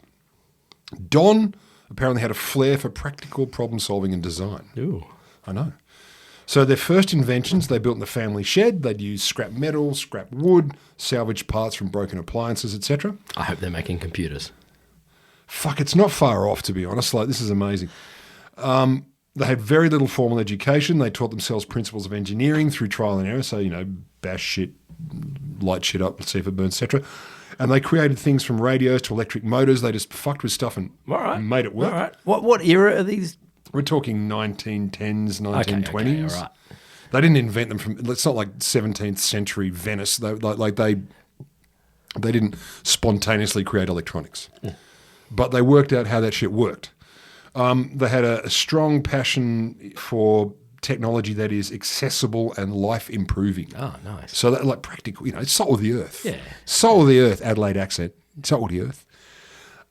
Don apparently had a flair for practical problem solving and design. Ooh. I know. So their first inventions they built in the family shed. They'd use scrap metal, scrap wood, salvaged parts from broken appliances, etc. I hope they're making computers. Fuck, it's not far off, to be honest. Like, this is amazing. They had very little formal education. They taught themselves principles of engineering through trial and error. So, bash shit, light shit up, see if it burns, etc. And they created things from radios to electric motors. They just fucked with stuff and made it work. All right. What era are these? We're talking 1910s, 1920s. Okay, all right. They didn't invent them from. It's not like 17th century Venice. They didn't spontaneously create electronics, but they worked out how that shit worked. They had a strong passion for technology that is accessible and life improving. Oh, nice. So that, like, practical. It's salt of the earth. Yeah. Salt of the earth. Adelaide accent. Salt of the earth.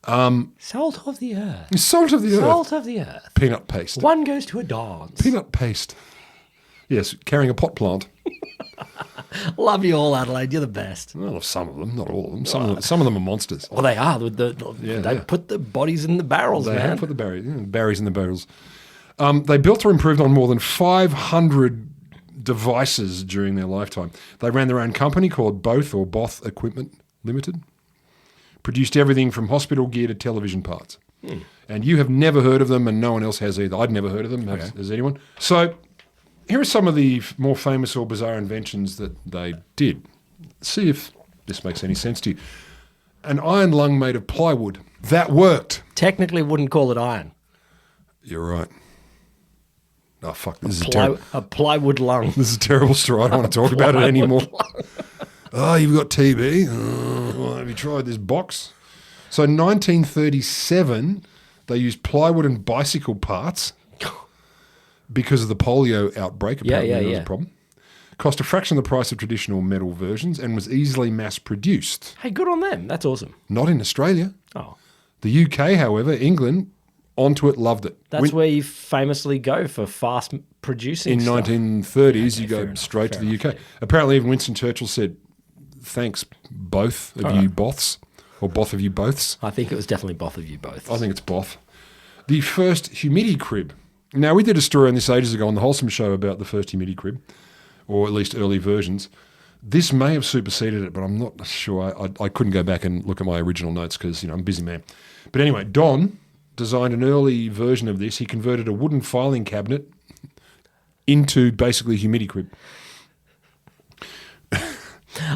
Salt of the earth. Salt of the earth. Salt of the earth. Peanut paste. One goes to a dance. Peanut paste. Yes, carrying a pot plant. Love you all, Adelaide. You're the best. Well, some of them, not all of them. Some of them are monsters. Well, they are. They put the bodies in the barrels, They man. have put the berries in the barrels. They built or improved on more than 500 devices during their lifetime. They ran their own company called Both Equipment Limited. Produced everything from hospital gear to television parts. And you have never heard of them, and no one else has either. I'd never heard of them. Has anyone? So here are some of the more famous or bizarre inventions that they did. See if this makes any sense to you. An iron lung made of plywood. That worked. Technically wouldn't call it iron. You're right. Oh, fuck. This is terrible. A plywood lung. This is a terrible story. I don't want to talk about it anymore. Oh, you've got TB. Well, have you tried this box? So in 1937, they used plywood and bicycle parts because of the polio outbreak. Apparently there was a problem. Cost a fraction of the price of traditional metal versions and was easily mass-produced. Hey, good on them. That's awesome. Not in Australia. Oh. The UK, however, England, onto it, loved it. That's where you famously go for fast producing in stuff. 1930s, you go enough, straight to the enough, UK. yeah. Apparently, even Winston Churchill said, thanks, both of you boths, or both of you boths. I think it was definitely both of you both. I think it's both. The first humidity crib. Now, we did a story on this ages ago on the Wholesome Show about the first humidity crib, or at least early versions. This may have superseded it, but I'm not sure. I couldn't go back and look at my original notes because, I'm a busy man. But anyway, Don designed an early version of this. He converted a wooden filing cabinet into basically a humidity crib.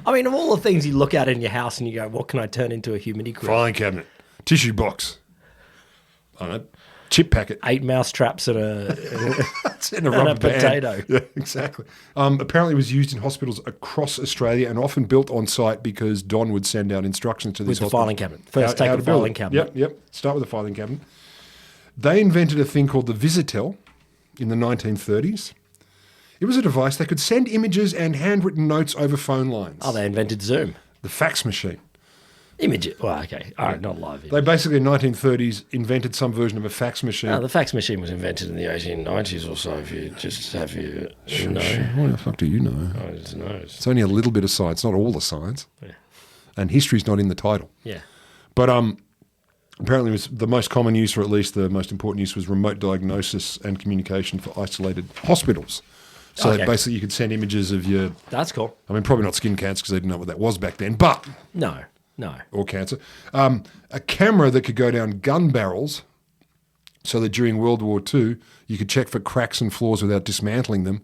I mean, of all the things you look at in your house and you go, what can I turn into a humidity crib? Filing cabinet, tissue box, I don't know, chip packet. 8 mouse traps and a rubber band. potato. Yeah, exactly. Apparently it was used in hospitals across Australia and often built on site because Don would send out instructions to these With the hospitals. filing cabinet. First take How the to build filing it. cabinet. Yep. Start with the filing cabinet. They invented a thing called the Visitel in the 1930s. It was a device that could send images and handwritten notes over phone lines. Oh, they invented Zoom. The fax machine. Image. Well, okay. All right, not live. They basically in the 1930s invented some version of a fax machine. No, the fax machine was invented in the 1890s or so, if you just have your... Sure. What the fuck do you know? I just know. It's only a little bit of science, not all the science. Yeah. And history's not in the title. Yeah. But apparently it was the most common use, or at least the most important use, was remote diagnosis and communication for isolated hospitals. So basically you could send images of your... That's cool. I mean, probably not skin cancer because they didn't know what that was back then, but... No. Or cancer. A camera that could go down gun barrels so that during World War II you could check for cracks and flaws without dismantling them.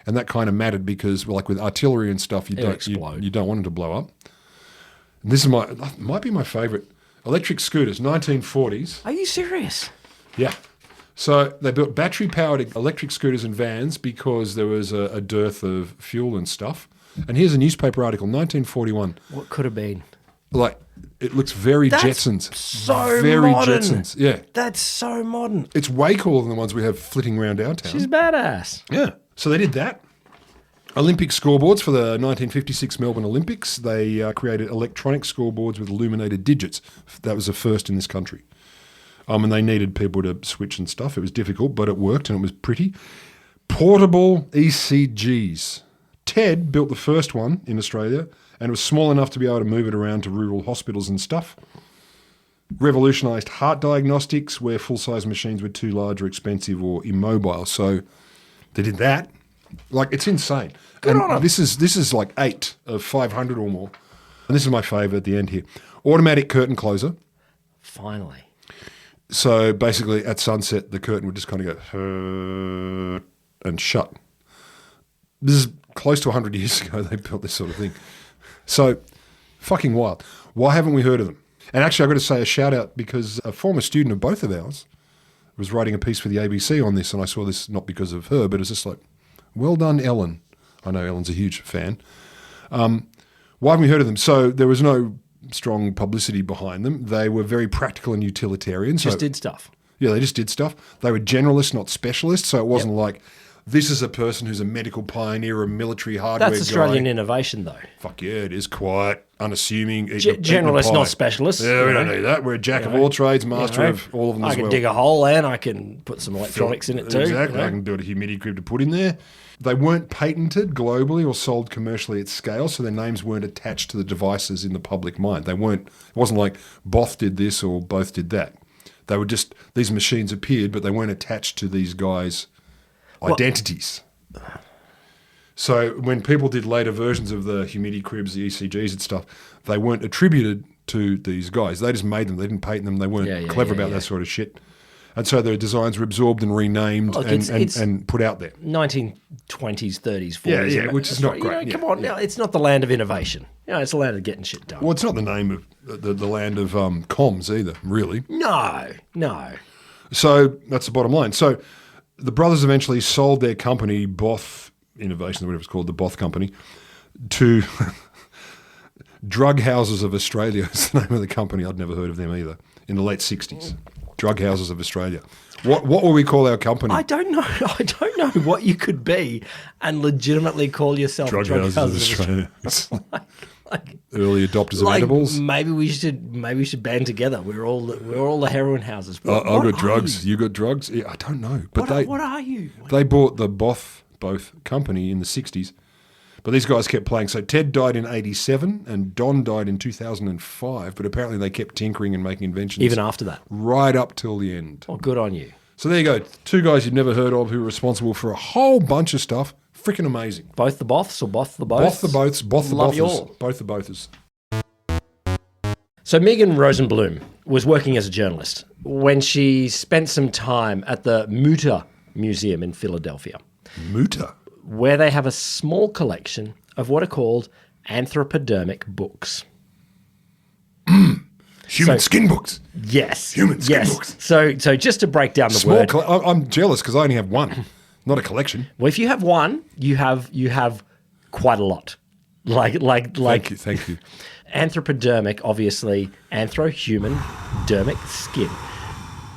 And that kind of mattered because, well, like with artillery and stuff, you don't want them to blow up. And this is might be my favourite. Electric scooters, 1940s. Are you serious? Yeah. So they built battery-powered electric scooters and vans because there was a dearth of fuel and stuff. And here's a newspaper article, 1941. What could have been? Like, it looks very That's Jetsons. So very modern. Jetsons, yeah. That's so modern. It's way cooler than the ones we have flitting around downtown. She's badass. Yeah. So they did that. Olympic scoreboards for the 1956 Melbourne Olympics. They created electronic scoreboards with illuminated digits. That was a first in this country. And they needed people to switch and stuff. It was difficult, but it worked and it was pretty. Portable ECGs. Ted built the first one in Australia, and it was small enough to be able to move it around to rural hospitals and stuff. Revolutionised heart diagnostics, where full-size machines were too large or expensive or immobile. So they did that. Like, it's insane. Good on 'em. This is like 8 of 500 or more. And this is my favourite at the end here. Automatic curtain closer. Finally. So basically, at sunset, the curtain would just kind of go and shut. This is close to 100 years ago they built this sort of thing. So, fucking wild. Why haven't we heard of them? And actually, I've got to say a shout out because a former student of both of ours was writing a piece for the ABC on this, and I saw this not because of her, but it's just like, well done, Ellen. I know Ellen's a huge fan. Why haven't we heard of them? So there was no strong publicity behind them. They were very practical and utilitarian. Just did stuff. Yeah, they just did stuff. They were generalists, not specialists, so it wasn't like This is a person who's a medical pioneer, a military hardware That's Australian guy. innovation, though. Fuck yeah, it is quiet, unassuming. Generalists, not specialists. Yeah, we don't need that. We're a jack of all trades, master of all of them I as can well. dig a hole and I can put some electronics in it too. Exactly. I can do a humidity crib to put in there. They weren't patented globally or sold commercially at scale, so their names weren't attached to the devices in the public mind. They weren't. It wasn't like Both did this or Both did that. They were just, these machines appeared, but they weren't attached to these guys' identities. So when people did later versions of the humidity cribs, the ECGs and stuff, they weren't attributed to these guys. They just made them. They didn't patent them. They weren't clever about that sort of shit. And so their designs were absorbed and renamed and put out there. 1920s, 30s, 40s. Yeah, which is not great. Come on, now, it's not the land of innovation. It's the land of getting shit done. Well, it's not the name of the land of comms either, really. No. So that's the bottom line. So the brothers eventually sold their company, Both Innovations, whatever it's called, the Both Company, to Drug Houses of Australia is the name of the company. I'd never heard of them either. In the late 60s. Drug Houses of Australia. What will we call our company? I don't know. I don't know what you could be and legitimately call yourself Drug Houses of Australia. It's like, early adopters of edibles. Maybe we should band together. We're all the heroin houses. I've got drugs. You got drugs? Yeah, I don't know. But what are you? They bought the Both company in the 60s. But these guys kept playing. So Ted died in 87 and Don died in 2005. But apparently they kept tinkering and making inventions. Even after that? Right up till the end. Oh, good on you. So there you go. Two guys you've never heard of who were responsible for a whole bunch of stuff. Freaking amazing. Both the Boths or Both the Boths? Both the Boths. Both the Love you Bothers. all. Both the Bothers. So Megan Rosenblum was working as a journalist when she spent some time at the Mutter Museum in Philadelphia. Mutter? Where they have a small collection of what are called anthropodermic books. Human skin books. Yes. Human skin books. So just to break down the word. I'm jealous because I only have one, not a collection. Well, if you have one, you have quite a lot. Like. Thank you. Anthropodermic, obviously, human, dermic, skin.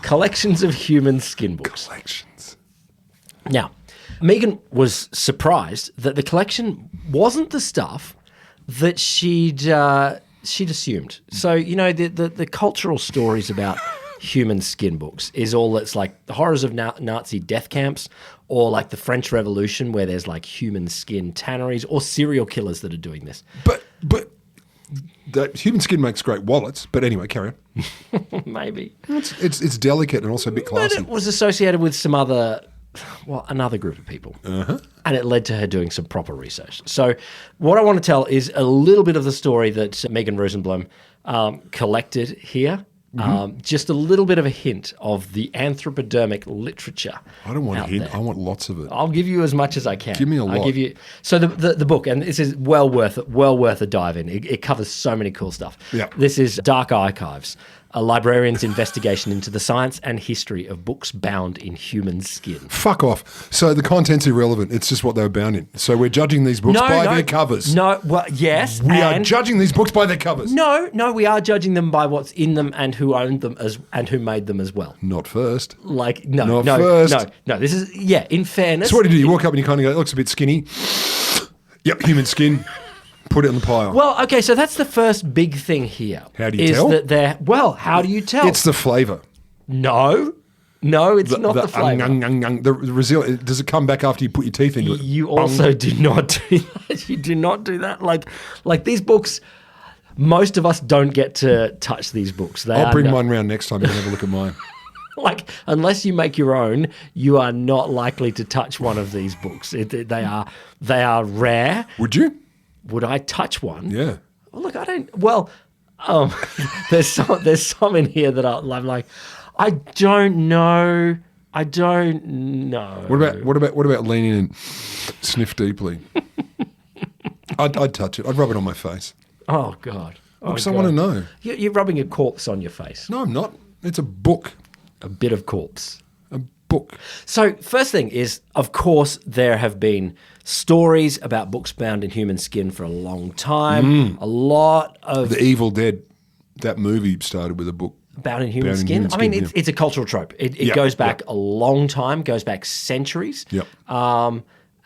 Collections of human skin books. Collections. Now, Megan was surprised that the collection wasn't the stuff that she'd assumed. So, the cultural stories about human skin books is all that's like the horrors of Nazi death camps or like the French Revolution where there's like human skin tanneries or serial killers that are doing this. But the human skin makes great wallets. But anyway, carry on. Maybe. It's delicate and also a bit classy. But it was associated with another group of people. Uh-huh. And it led to her doing some proper research. So what I want to tell is a little bit of the story that Megan Rosenblum collected here. Mm-hmm. Just a little bit of a hint of the anthropodermic literature. I don't want a hint. There. I want lots of it. I'll give you as much as I can. Give me a lot. I'll give you. So the book, and this is well worth a dive in. It covers so many cool stuff. Yeah. This is Dark Archives, a librarian's investigation into the science and history of books bound in human skin. Fuck off. So the content's irrelevant. It's just what they were bound in. So we're judging these books by their covers. No, well, yes. We are judging these books by their covers. No, we are judging them by what's in them and who owned them and who made them as well. Not first. No, this is, in fairness. So what do? You walk up and you kind of go, it looks a bit skinny. Yep, human skin. Put it in the pile. Well, okay, so that's the first big thing here. How do you tell? How do you tell? It's the flavour. No, it's not the flavour. Does it come back after you put your teeth into it? You also do not do that. You do not do that. Like these books, most of us don't get to touch these books. I'll bring mine round next time. You can have a look at mine. Unless you make your own, you are not likely to touch one of these books. They are rare. Would you? Would I touch one? Yeah. Well, look, I don't. Well, there's some in here that I'm like, I don't know. What about leaning and sniff deeply? I'd touch it. I'd rub it on my face. Oh God. Because I want to know. You're rubbing a corpse on your face. No, I'm not. It's a book. A bit of corpse. A book. So first thing is, of course, there have been stories about books bound in human skin for a long time. A lot of... The Evil Dead, that movie started with a book. Bound in human Bound in skin. human I mean, skin, it's a cultural trope. It Yep, goes back yep. a long time, goes back centuries. Yep.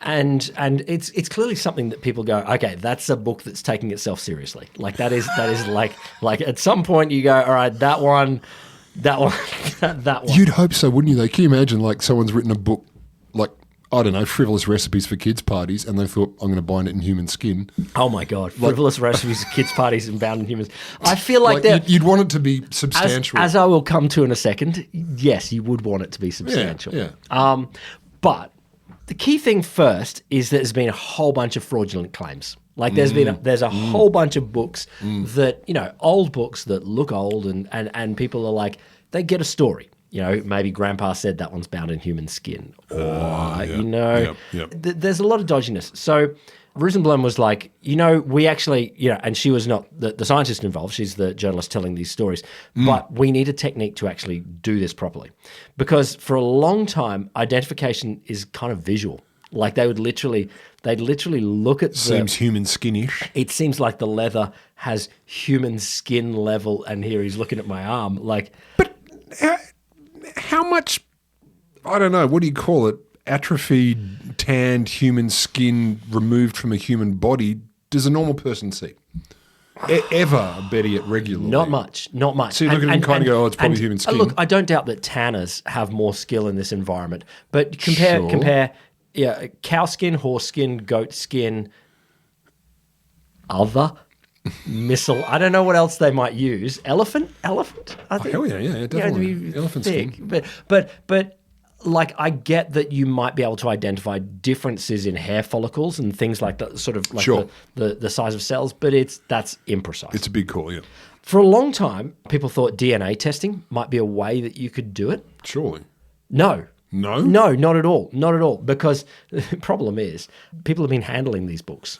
And it's clearly something that people go, okay, that's a book that's taking itself seriously. Like that is like at some point you go, all right, that one. That one. You'd hope so, wouldn't you? Though, can you imagine like someone's written a book like, I don't know, frivolous recipes for kids' parties, and they thought, I'm going to bind it in human skin. Oh my God, frivolous recipes for kids' parties and bound in humans. I feel like that. You'd want it to be substantial. As I will come to in a second, yes, you would want it to be substantial. Yeah. But the key thing first is that there's been a whole bunch of fraudulent claims. Like there's a whole bunch of books that, old books that look old and people are like, they get a story. Maybe grandpa said that one's bound in human skin. Or, there's a lot of dodginess. So Rosenblum was like, we actually, and she was not the scientist involved. She's the journalist telling these stories. But we need a technique to actually do this properly. Because for a long time, identification is kind of visual. Like they'd literally look at Seems human skinish. It seems like the leather has human skin level, and here he's looking at my arm. Like, But how much, I don't know, what do you call it, atrophied, tanned human skin removed from a human body does a normal person see? Ever, better yet, regularly? Not much. So you look at it and kind of go, oh, it's probably human skin. Look, I don't doubt that tanners have more skill in this environment, but compare cow skin, horse skin, goat skin, other missile. I don't know what else they might use. Elephant. I think. Hell yeah, definitely. Elephant skin. But like I get that you might be able to identify differences in hair follicles and things like that, sort of like Sure. the size of cells, but that's imprecise. It's a big call, yeah. For a long time, people thought DNA testing might be a way that you could do it. Surely. No. No? No, not at all. Not at all. Because the problem is people have been handling these books.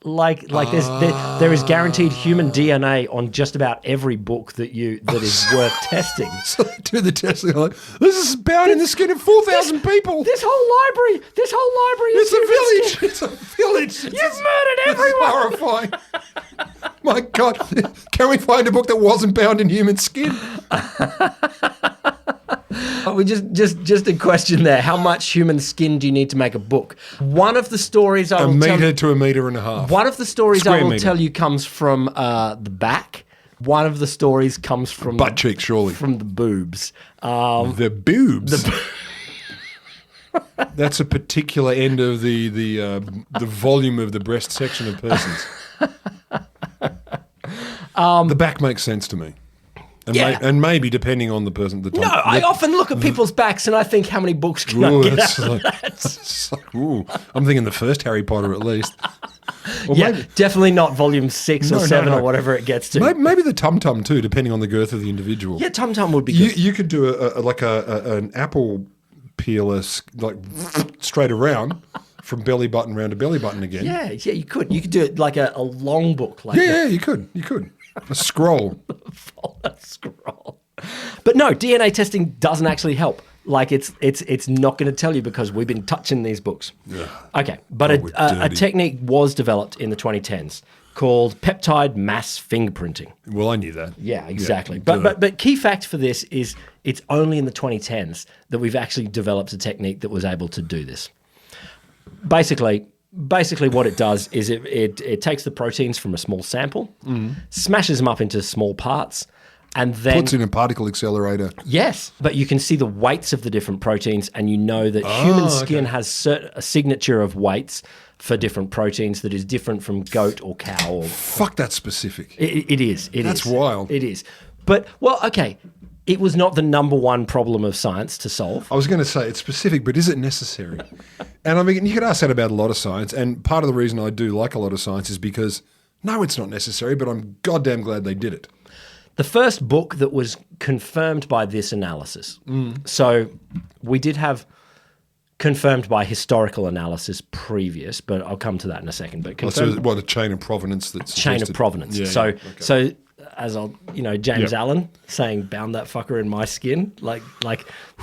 Like there is guaranteed human DNA on just about every book that is worth testing. So they do the test, they're like, this is bound in the skin of 4,000 people. This whole library is It's a village. You've murdered everyone. It's horrifying. My God. Can we find a book that wasn't bound in human skin? We just a question there. How much human skin do you need to make a book? One of the stories I A will metre tell to a metre and a half. One of the stories Square I will metre. tell you comes from the back. One of the stories comes from Butt cheeks, surely. from the boobs. The boobs. That's a particular end of the volume of the breast section of persons. The back makes sense to me. And, Yeah. and maybe depending on the person at the time. No, I often look at people's backs and I think, how many books can Ooh, I get that's out of like, that? it's like, ooh, I'm thinking the first Harry Potter at least. Or Yeah, definitely not volume 6 or No, 7 no. or whatever it gets to. maybe the Tum Tum too, depending on the girth of the individual. Yeah, Tum Tum would be good. You could do an apple peeler like straight around from belly button round to belly button again. Yeah, you could. You could do it like a long book. Like Yeah, you could. A scroll. a scroll. But no, DNA testing doesn't actually help. Like it's not going to tell you because we've been touching these books. Yeah. Okay, but we're a dirty. technique was developed in the 2010s called peptide mass fingerprinting. Well, I knew that. Yeah, exactly. Yeah, But key fact for this is it's only in the 2010s that we've actually developed a technique that was able to do this. Basically what it does is it takes the proteins from a small sample, smashes them up into small parts, and then puts in a particle accelerator. yes, but you can see the weights of the different proteins, and you know that human skin has a signature of weights for different proteins that is different from goat or cow. Or Fuck, that's specific. it is. That's wild. It is. But well, okay. It was not the number one problem of science to solve. I was going to say it's specific, but is it necessary? And I mean, you could ask that about a lot of science. And part of the reason I do like a lot of science is because, no, it's not necessary, but I'm goddamn glad they did it. The first book that was confirmed by this analysis. So we did have confirmed by historical analysis previous, but I'll come to that in a second. But confirmed So, a chain of provenance that's chain of suggested. provenance. Yeah, so okay. so as James Yep. Allen saying bound that fucker in my skin, like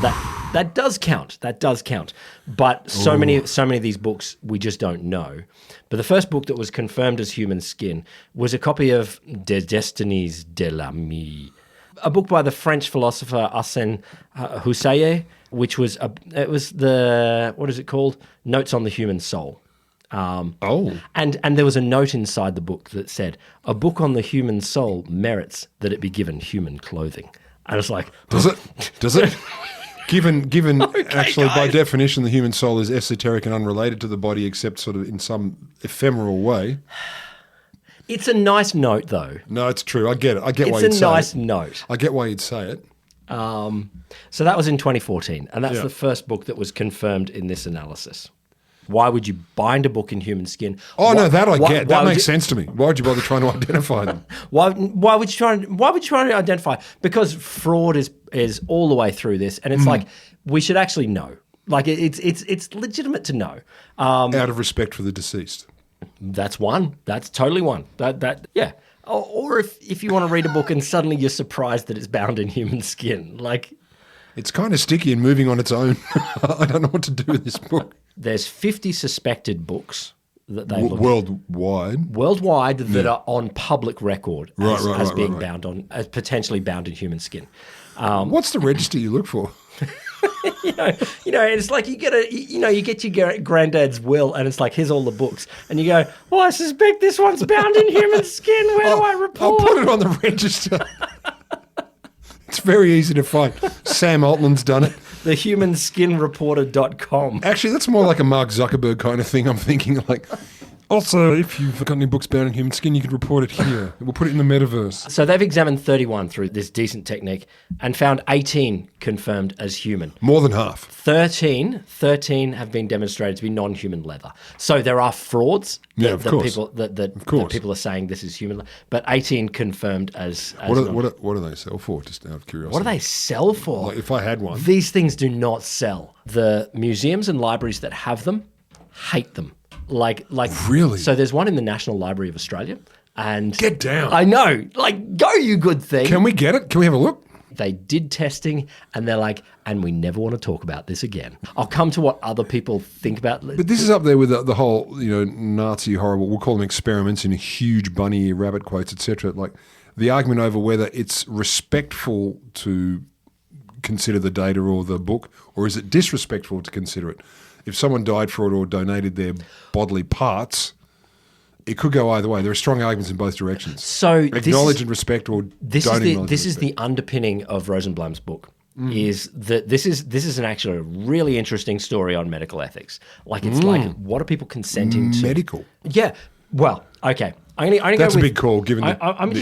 that does count. That does count. But so many of these books we just don't know. But the first book that was confirmed as human skin was a copy of Des Destinies de l'Ami, a book by the French philosopher Arsène Houssaye, which was what is it called? Notes on the Human Soul. And there was a note inside the book that said, a book on the human soul merits that it be given human clothing. And it's like, does it? Given actually, by definition, the human soul is esoteric and unrelated to the body, except sort of in some ephemeral way. It's a nice note, though. No, it's true. I get it. I get why you'd say it. It's a nice note. I get why you'd say it. So that was in 2014, and that's the first book that was confirmed in this analysis. Why would you bind a book in human skin? That I get. That makes sense to me. Why would you bother trying to identify them? Why would you try to identify? Because fraud is all the way through this, and it's like we should actually know. Like it's legitimate to know. Out of respect for the deceased. That's one. That's totally one. Yeah. Or if you want to read a book and suddenly you're surprised that it's bound in human skin, like. It's kind of sticky and moving on its own. I don't know what to do with this book. There's 50 suspected books that they look worldwide that are on public record as being bound on, as potentially bound in human skin. What's the register you look for? you know, it's like you get your granddad's will, and it's like, here's all the books, and you go, well, I suspect this one's bound in human skin. Where do I report? I'll put it on the register. It's very easy to find. Sam Altman's done it. Thehumanskinreporter.com. Actually, that's more like a Mark Zuckerberg kind of thing. I'm thinking like, also, if you've got any books bound in human skin, you could report it here. We'll put it in the metaverse. So they've examined 31 through this decent technique and found 18 confirmed as human. More than half. 13 have been demonstrated to be non-human leather. So there are frauds that people are saying this is human, but 18 confirmed as what do they sell for, just out of curiosity? What do they sell for? Like if I had one. These things do not sell. The museums and libraries that have them hate them. Like really? So there's one in the National Library of Australia, and get down. I know, like, go, you good thing. Can we get it? Can we have a look? They did testing, and they're like, and we never want to talk about this again. I'll come to what other people think about. But this is up there with the whole, Nazi horrible. We'll call them experiments in huge bunny ear rabbit quotes, etc. Like the argument over whether it's respectful to consider the data or the book, or is it disrespectful to consider it? If someone died for it or donated their bodily parts, it could go either way. There are strong arguments in both directions. So acknowledge and respect, or this don't acknowledge. This is the underpinning of Rosenblum's book. Is that this is actually a really interesting story on medical ethics. Like it's like, what are people consenting to? Medical. Yeah. Well, okay. That's a big call given the era. I'm going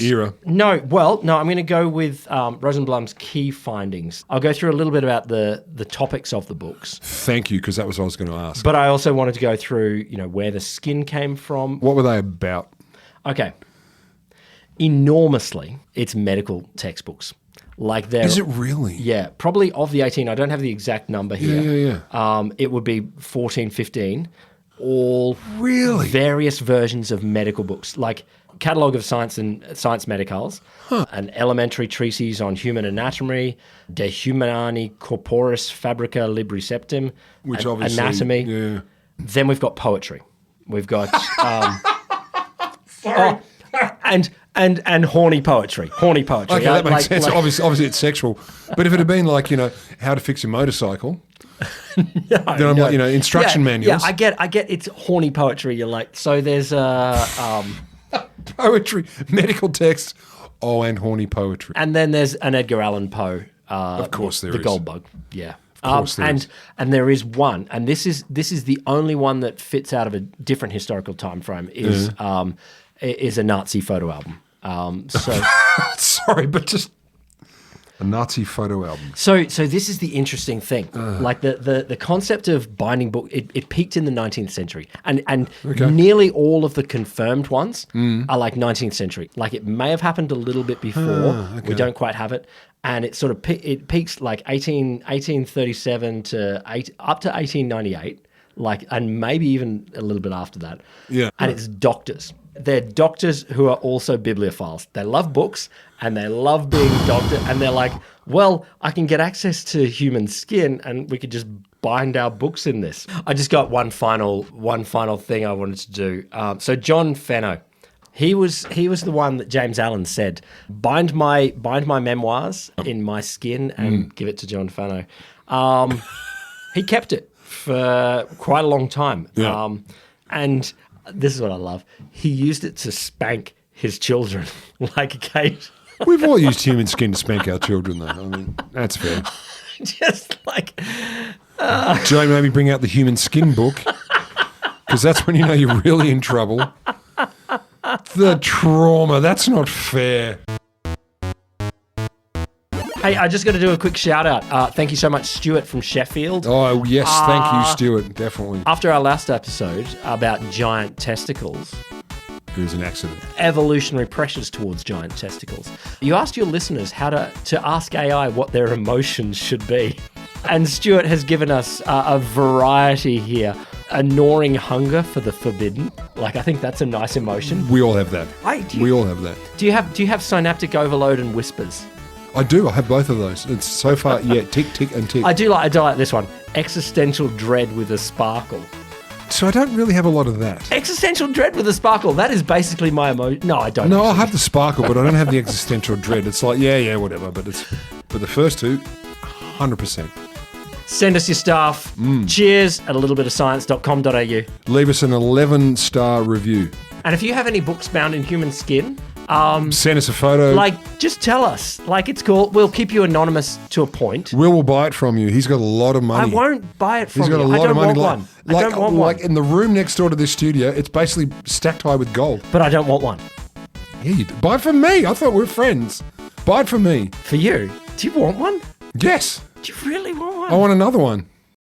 to go with Rosenblum's key findings. I'll go through a little bit about the topics of the books. Thank you, because that was what I was going to ask. But I also wanted to go through, where the skin came from. What were they about? Okay. Enormously, it's medical textbooks. Like Is it really? Yeah, probably of the 18. I don't have the exact number here. Yeah. It would be 14, 15. All really various versions of medical books, like Catalogue of Science and Science Medicals, an elementary treatise on human anatomy, De Humani Corporis Fabrica Libri Septim, which obviously anatomy. Yeah. Then we've got poetry. We've got and horny poetry. Horny poetry. Okay, that makes sense. Obviously, it's sexual. But if it had been like how to fix your motorcycle. Then I'm like, instruction manuals. Yeah, I get it's horny poetry. You're like, so there's poetry, medical text, and horny poetry. And then there's an Edgar Allan Poe. Of course there is. The Gold Bug. Yeah. Of course there is. And there is one, and this is the only one that fits out of a different historical time frame, is a Nazi photo album. So sorry, but just a Nazi photo album. So this is the interesting thing. Like the concept of binding book, it peaked in the 19th century. And nearly all of the confirmed ones are like 19th century. Like it may have happened a little bit before. We don't quite have it. And it sort of it peaks like 1837 to up to 1898. Like, and maybe even a little bit after that. Yeah. And it's doctors. They're doctors who are also bibliophiles. They love books and they love being doctor. And they're like, well, I can get access to human skin and we could just bind our books in this. I just got one final thing I wanted to do. So John Fenno, He was the one that James Allen said, bind my memoirs in my skin and give it to John Fano. He kept it for quite a long time. Yeah. And this is what I love. He used it to spank his children like a cage. We've all used human skin to spank our children, though. I mean, that's fair. Just like... Joe, maybe bring out the human skin book, because that's when you know you're really in trouble. The trauma, that's not fair. Hey, I just got to do a quick shout out. Thank you so much, Stuart from Sheffield. Oh, yes, thank you, Stuart, definitely. After our last episode about giant testicles, It was an accident. evolutionary pressures towards giant testicles, you asked your listeners how to ask AI what their emotions should be. And Stuart has given us a variety here. A gnawing hunger for the forbidden. Like, I think that's a nice emotion. We all have that. We all have that. Do you have synaptic overload and whispers? I do. I have both of those. It's so far, yeah, tick, tick, and tick. I do like this one. Existential dread with a sparkle. So I don't really have a lot of that. Existential dread with a sparkle. That is basically my emotion. No, I don't. No, I have the sparkle, but I don't have the existential dread. It's like, yeah, whatever. But the first two, 100%. Send us your stuff. Cheers at a little bit of science.com.au. Leave us an 11-star review. And if you have any books bound in human skin, send us a photo. just tell us. It's cool. We'll keep you anonymous to a point. Will will buy it from you. He's got a lot of money. I won't buy it from He's you. got a lot of money. I don't want one. Like in the room next door to this studio, it's basically stacked high with gold. But I don't want one. Yeah, you do. Buy it from me. I thought we were friends. Buy it from me. For you? Do you want one? Yes. Do you really want one? I want another one.